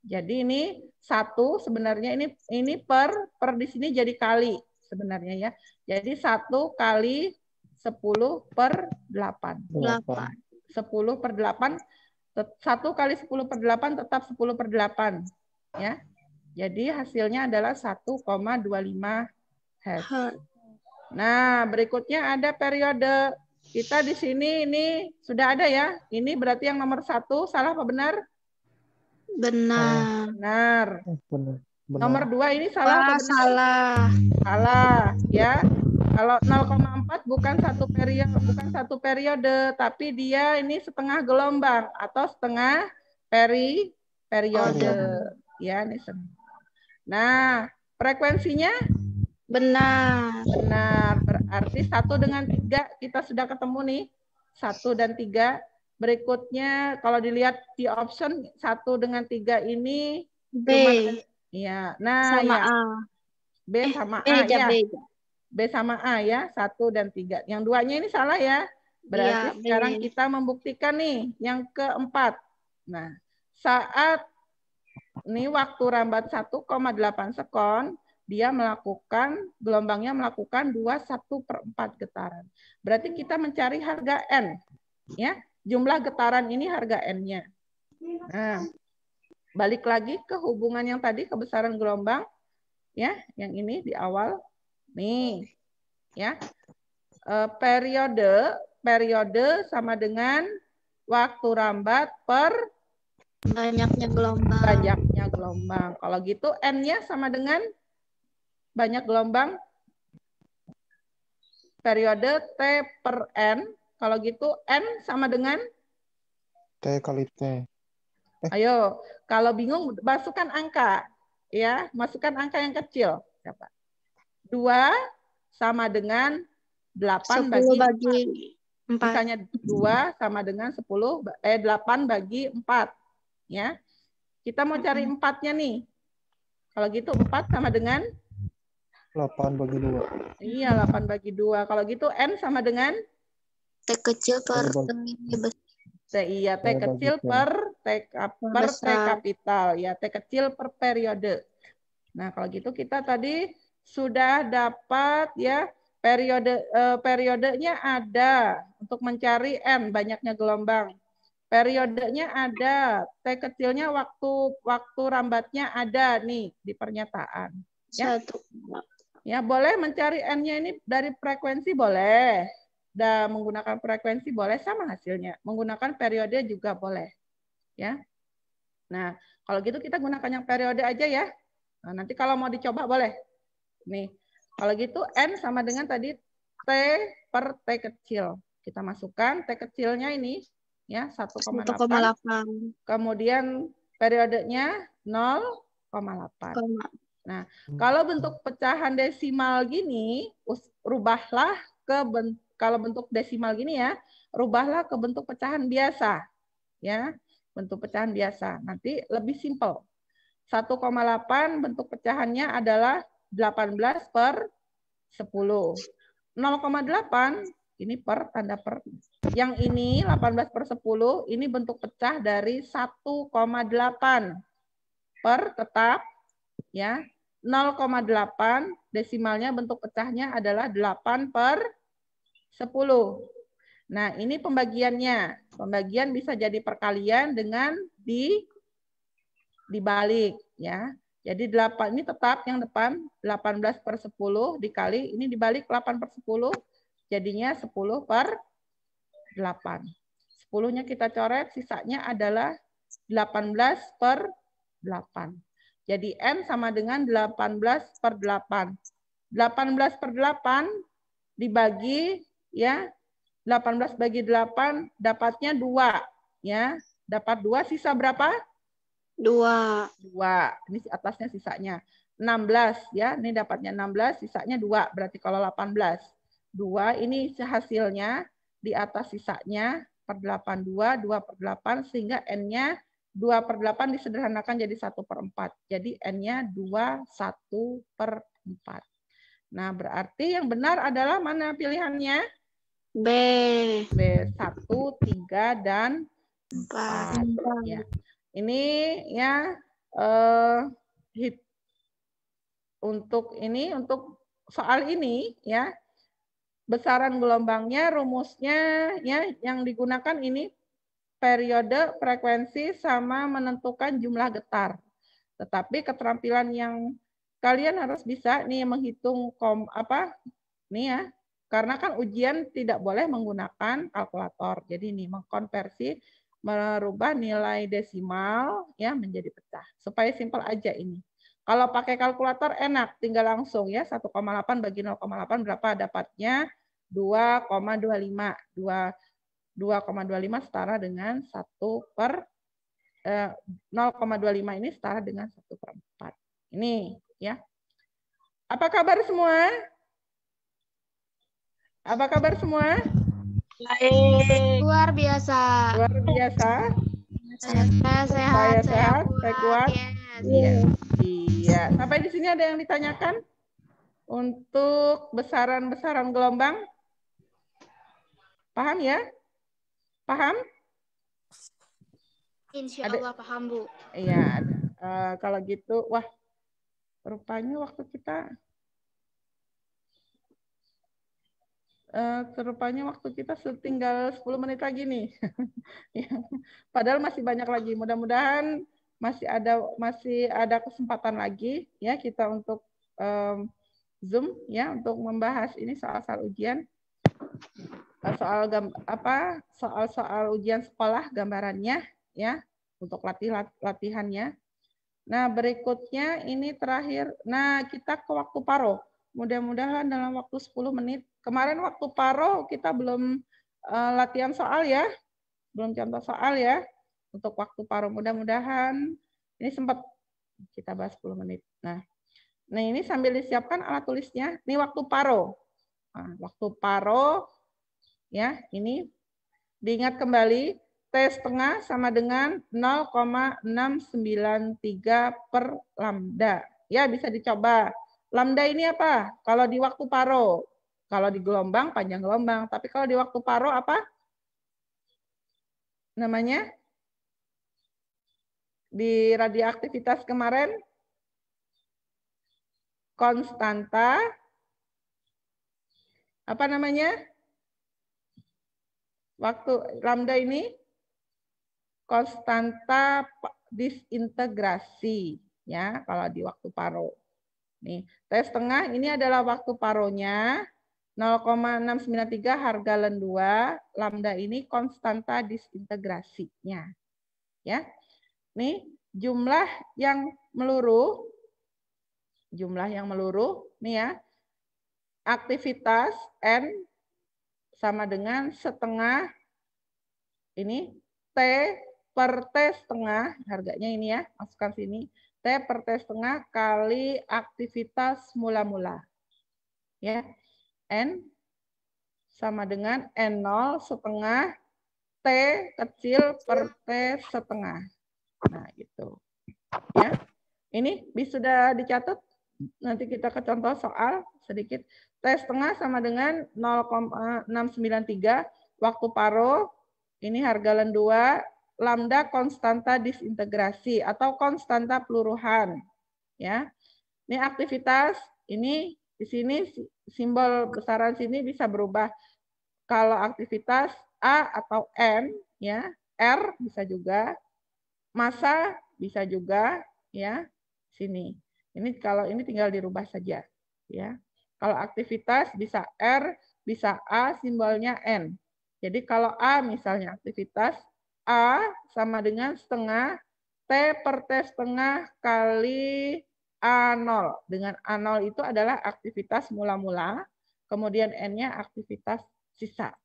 Jadi ini 1 sebenarnya ini per di sini jadi kali sebenarnya ya. Jadi 1 kali 10 per 8. 10 per 8. 1 kali 10 per 8 tetap 10 per 8. Ya. Jadi hasilnya adalah 1,25 Hz. Nah, berikutnya ada periode. Kita di sini ini sudah ada ya. Ini berarti yang nomor 1 salah apa benar? Benar. Nomor 2 ini salah apa benar? Salah, ya. Kalau 0,4 bukan satu periode, tapi dia ini setengah gelombang atau setengah periode. Ya, ini. Nah, frekuensinya benar. Berarti 1 dengan 3 kita sudah ketemu nih. 1 dan 3. Berikutnya kalau dilihat di option 1 dengan 3 ini B. Ya. Nah, sama ya. A. B sama A ya. B. B sama A ya, 1 dan 3. Yang 2-nya ini salah ya. Berarti ya, sekarang kita membuktikan nih yang keempat. Nah, saat ini waktu rambat 1,8 sekon, dia gelombangnya melakukan 21/4 getaran. Berarti kita mencari harga N. Ya, jumlah getaran ini harga N-nya. Nah, balik lagi ke hubungan yang tadi, kebesaran gelombang. Ya, yang ini di awal. Nih, ya. Periode sama dengan waktu rambat per banyaknya gelombang. Kalau gitu N-nya sama dengan banyak gelombang. Periode T per N. Kalau gitu N sama dengan T kali T. Ayo, kalau bingung masukkan angka. Ya, masukkan angka yang kecil. 2 sama dengan 8 bagi 4. Misalnya 2 sama dengan 8 bagi 4. Ya. Kita mau cari 4-nya nih. Kalau gitu 4 sama dengan 8 bagi 2. Iya, 8 bagi 2. Kalau gitu N sama dengan T kecil per T kecil per T kapital. Ya, T kecil per periode. Nah, kalau gitu kita tadi sudah dapat ya periodenya ada untuk mencari N, banyaknya gelombang. periodenya ada, T kecilnya waktu rambatnya ada nih di pernyataan. Ya. 1. Ya, boleh mencari N-nya ini dari frekuensi boleh. Dan menggunakan frekuensi boleh sama hasilnya. Menggunakan periode juga boleh. Ya. Nah, kalau gitu kita gunakan yang periode aja ya. Nah, nanti kalau mau dicoba boleh. Nih, kalau gitu N sama dengan tadi T per T kecil. Kita masukkan T kecilnya ini ya 1,8. Kemudian periodenya 0,8. Nah, kalau bentuk pecahan desimal gini, rubahlah kalau bentuk desimal gini ya, rubahlah ke bentuk pecahan biasa. Ya, bentuk pecahan biasa. Nanti lebih simpel. 1,8 bentuk pecahannya adalah 18 per 10. 0,8 ini per tanda per. Yang ini 18 per 10 ini bentuk pecah dari 1,8 per tetap ya. 0,8 desimalnya bentuk pecahnya adalah 8 per 10. Nah, ini pembagiannya. Pembagian bisa jadi perkalian dengan dibalik ya. Jadi 8 ini tetap yang depan 18 per 10 dikali ini dibalik 8 per 10 jadinya 10 per 8. 10-nya kita coret, sisanya adalah 18 per 8. Jadi N sama dengan 18 per 8. 18 per 8 dibagi ya 18 bagi 8 dapatnya 2 ya. Dapat 2 sisa berapa? 2. Ini atasnya sisanya. 16 ya. Ini dapatnya 16 sisanya 2. Berarti kalau 18. 2 ini hasilnya di atas sisanya per 8 2 per 8 sehingga N-nya 2 per 8 disederhanakan jadi 1 per 4. Jadi N-nya 2 1 per 4. Nah, berarti yang benar adalah mana pilihannya? B. B 1, 3, dan 4. Ya. Ini ya untuk soal ini ya besaran gelombangnya rumusnya ya yang digunakan ini periode, frekuensi sama menentukan jumlah getar. Tetapi keterampilan yang kalian harus bisa nih menghitung nih ya. Karena kan ujian tidak boleh menggunakan kalkulator. Jadi ini mengkonversi, merubah nilai desimal ya menjadi pecah. Supaya simpel aja ini. Kalau pakai kalkulator enak, tinggal langsung ya 1,8 bagi 0,8 berapa dapatnya 2,25. 2,25 setara dengan 1 per 0,25 ini setara dengan 1 per 4. Ini ya. Apa kabar semua? Apa kabar semua? Baik. Luar biasa. Luar biasa. Saya sehat, saya kuat. Yes. Iya. Sampai di sini ada yang ditanyakan? Untuk besaran-besaran gelombang? Paham ya? Paham? Insya Allah paham, Bu. Iya. Kalau gitu, wah, rupanya waktu kita tinggal 10 menit lagi nih. Padahal masih banyak lagi. Mudah-mudahan masih ada kesempatan lagi ya kita untuk Zoom ya untuk membahas ini soal-soal ujian. Soal-soal ujian sekolah gambarannya ya untuk latihannya. Nah, berikutnya ini terakhir. Nah, kita ke waktu paro. Mudah-mudahan dalam waktu 10 menit. Kemarin waktu paro kita belum latihan soal ya. Belum contoh soal ya. Untuk waktu paro mudah-mudahan ini sempat kita bahas 10 menit. Nah, ini sambil disiapkan alat tulisnya. Ini waktu paro. Nah, waktu paro ya, ini diingat kembali T setengah sama dengan 0,693 per lambda. Ya, bisa dicoba. Lambda ini apa? Kalau di waktu paro. Kalau di gelombang, panjang gelombang. Tapi kalau di waktu paro apa? Namanya? Di radioaktivitas kemarin? Konstanta. Apa namanya? Waktu lambda ini? konstanta disintegrasi ya kalau di waktu paro. Nih, T setengah ini adalah waktu paronya 0,693 harga len 2, lambda ini konstanta disintegrasinya. Ya. Nih, jumlah yang meluruh nih ya. Aktivitas N sama dengan setengah ini T per T setengah, harganya ini ya, masukkan sini. T per T setengah kali aktivitas mula-mula. Ya. N sama dengan N0 setengah T kecil per T setengah. Nah, gitu. Ya. Ini sudah dicatat. Nanti kita ke contoh soal sedikit. T setengah sama dengan 0,693 waktu paro. Ini harga len 2, lambda konstanta disintegrasi atau konstanta peluruhan. Ya. Ini aktivitas, ini di sini simbol besaran sini bisa berubah. Kalau aktivitas A atau N, ya, R bisa juga, massa bisa juga, ya, sini. Ini kalau ini tinggal dirubah saja, ya. Kalau aktivitas bisa R, bisa A, simbolnya N. Jadi kalau A misalnya aktivitas A sama dengan setengah T per T setengah kali A0. Dengan A0 itu adalah aktivitas mula-mula, kemudian N-nya aktivitas sisa.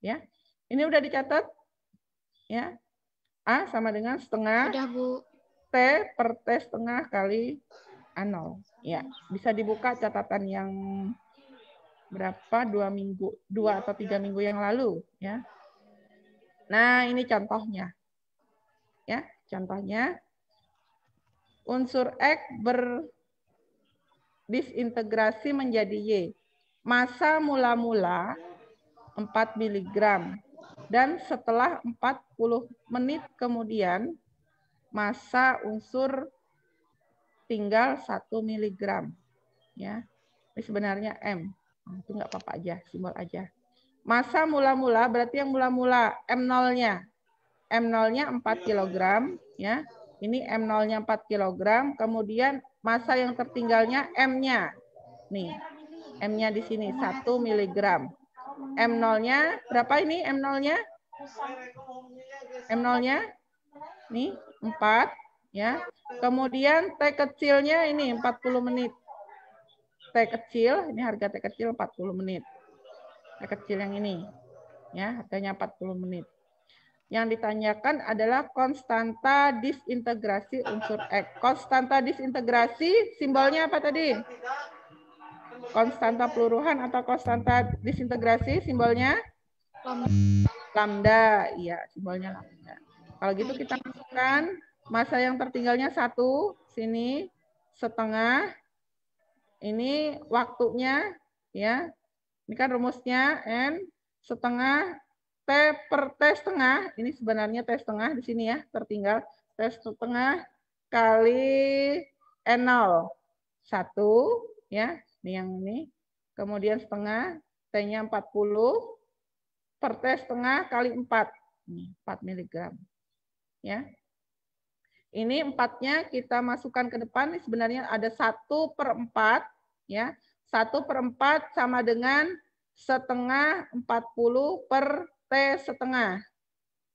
Ya. Ini udah dicatat? Ya. A sama dengan setengah Udah, Bu. T per T setengah kali A0. Ya, bisa dibuka catatan yang berapa 2 atau 3 minggu yang lalu, ya. Nah, ini contohnya. Ya, contohnya unsur X berdisintegrasi menjadi Y. Massa mula-mula 4 mg dan setelah 40 menit kemudian massa unsur tinggal 1 mg. Ya. Ini sebenarnya M. Nah, itu nggak apa-apa aja, simbol aja. Massa mula-mula berarti yang mula-mula M0-nya. M0-nya 4 kg, ya. Ini M0-nya 4 kg, kemudian massa yang tertinggalnya M-nya. Nih, M-nya di sini 1 mg. M0-nya berapa ini M0-nya? M0-nya nih 4, ya. Kemudian T kecilnya ini 40 menit. T kecil, ini harga T kecil 40 menit. T kecil yang ini, ya, harganya 40 menit. Yang ditanyakan adalah konstanta disintegrasi unsur X. Konstanta disintegrasi simbolnya apa tadi? Konstanta peluruhan atau konstanta disintegrasi simbolnya? Lambda. Iya, simbolnya lambda. Kalau gitu kita masukkan massa yang tertinggalnya 1, sini setengah. Ini waktunya, ya. Ini kan rumusnya N setengah T per T setengah, ini sebenarnya T setengah di sini ya, tertinggal T setengah kali N0. 1, ya, ini yang ini. Kemudian setengah, T-nya 40, per T setengah kali 4. Ini 4 mg. Ya. Ini 4-nya kita masukkan ke depan, ini sebenarnya ada 1/4, ya. 1/4 sama dengan setengah 40 per T setengah.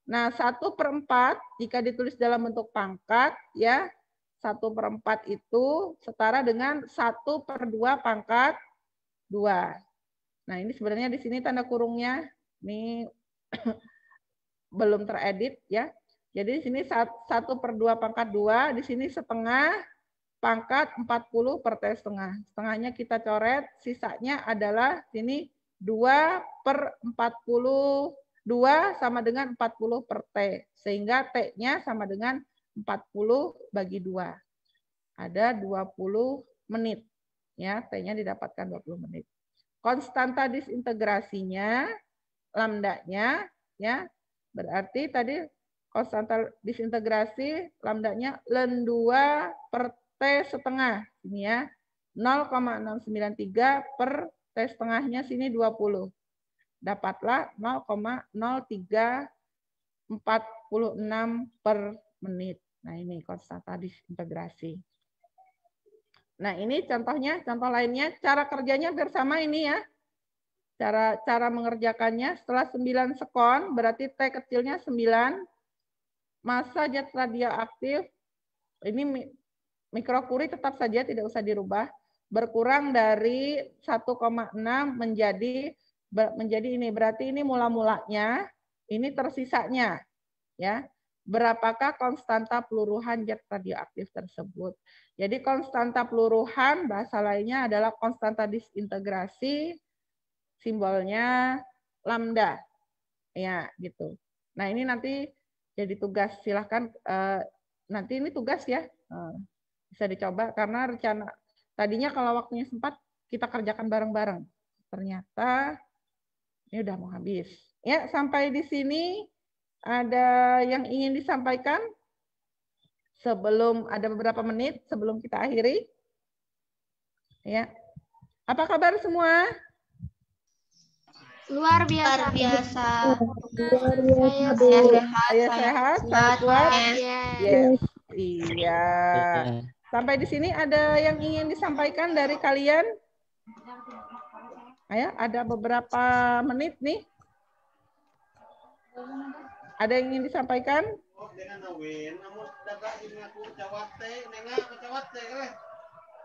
Nah, 1/4 jika ditulis dalam bentuk pangkat, ya, 1/4 itu setara dengan 1/2 pangkat 2. Nah, ini sebenarnya di sini tanda kurungnya, ini belum teredit, ya. Jadi di sini 1/2 pangkat 2, di sini setengah pangkat 40 per T setengah. Setengahnya kita coret, sisanya adalah sini 2/40. 2 sama dengan 40 per T. Sehingga T-nya sama dengan 40 bagi 2. Ada 20 menit. Ya, T-nya didapatkan 20 menit. Konstanta disintegrasinya, lambdanya, ya, berarti tadi konstanta disintegrasi, lambdanya len 2 per T setengah. Ini ya, 0,693 per T setengahnya sini 20. Dapatlah 0,03 per menit. Nah, ini konstanta disintegrasi. Nah, ini contohnya, contoh lainnya, cara kerjanya bersama ini ya. Cara mengerjakannya setelah 9 sekon, berarti T kecilnya 9, massa zat radioaktif, ini mikrokuri tetap saja tidak usah dirubah, berkurang dari 1,6 menjadi ini, berarti ini mula-mulanya, ini tersisanya, ya. Berapakah konstanta peluruhan zat radioaktif tersebut? Jadi konstanta peluruhan bahasa lainnya adalah konstanta disintegrasi, simbolnya lambda, ya gitu. Nah ini nanti jadi tugas, silahkan nanti ini tugas ya, bisa dicoba karena rencana tadinya kalau waktunya sempat kita kerjakan bareng-bareng, ternyata ini udah mau habis. Ya sampai di sini ada yang ingin disampaikan sebelum ada beberapa menit sebelum kita akhiri, ya. Apa kabar semua? Luar biasa. Saya sehat, saya kuat. Yes. Iya. Sampai di sini ada yang ingin disampaikan dari kalian? Ayo, ada beberapa menit nih. Ada yang ingin disampaikan?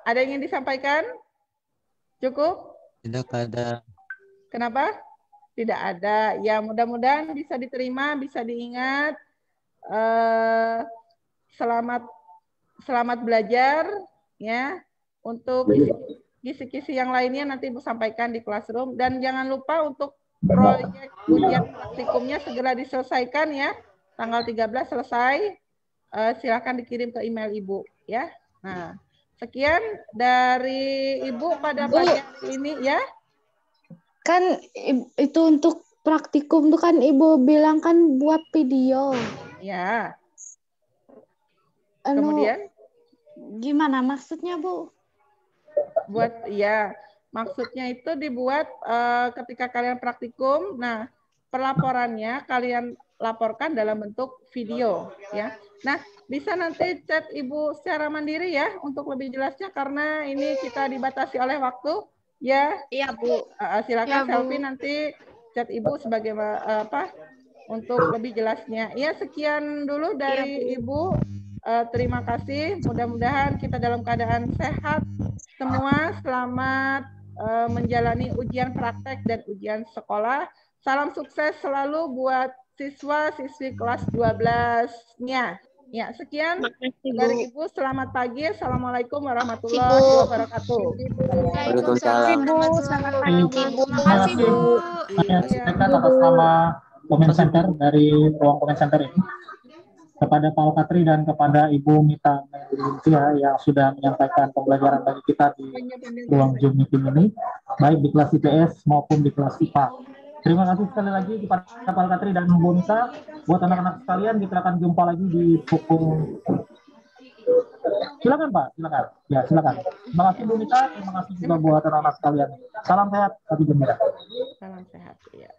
Ada yang ingin disampaikan? Cukup? Tidak ada. Kenapa? Tidak ada. Ya mudah-mudahan bisa diterima, bisa diingat. Selamat belajar ya. Untuk kisi-kisi yang lainnya nanti Ibu sampaikan di classroom, dan jangan lupa untuk proyek ujian praktikumnya segera diselesaikan ya. Tanggal 13 selesai. Silakan dikirim ke email Ibu ya. Nah, sekian dari Ibu pada pagi ini ya. Kan itu untuk praktikum tuh kan Ibu bilang kan buat video. Ya. Kemudian gimana maksudnya, Bu? Buat ya, maksudnya itu dibuat ketika kalian praktikum. Nah, pelaporannya kalian laporkan dalam bentuk video ya. Nah, bisa nanti chat Ibu secara mandiri ya untuk lebih jelasnya karena ini kita dibatasi oleh waktu. Ya, iya Bu. Silakan Ya, Bu. Selfie nanti chat Ibu sebagai apa untuk lebih jelasnya. Ya, sekian dulu dari Ibu. Terima kasih. Mudah-mudahan kita dalam keadaan sehat semua. Selamat menjalani ujian praktek dan ujian sekolah. Salam sukses selalu buat siswa-siswi kelas 12-nya. Ya, sekian dari Ibu. Selamat pagi. Assalamualaikum warahmatullahi wabarakatuh. Waalaikumsalam. Selamat pagi, Bu. Terima kasih, Bu. Saya sampaikan atas nama Comment Center dari ruang Comment Center ini kepada Pak Katri dan kepada Ibu Mita Melintia yang sudah menyampaikan pembelajaran bagi kita di ruang Zoom meeting ini, baik di kelas IPS maupun di kelas IPA. Terima kasih sekali lagi kepada Pak Katri dan Bu Mita. Buat anak-anak sekalian, kita akan jumpa lagi di pukul. Silakan Pak, silakan. Ya, silakan. Terima kasih Bu Mita, terima kasih juga buat anak-anak sekalian. Salam sehat, tapi gembira. Salam sehat. Ya.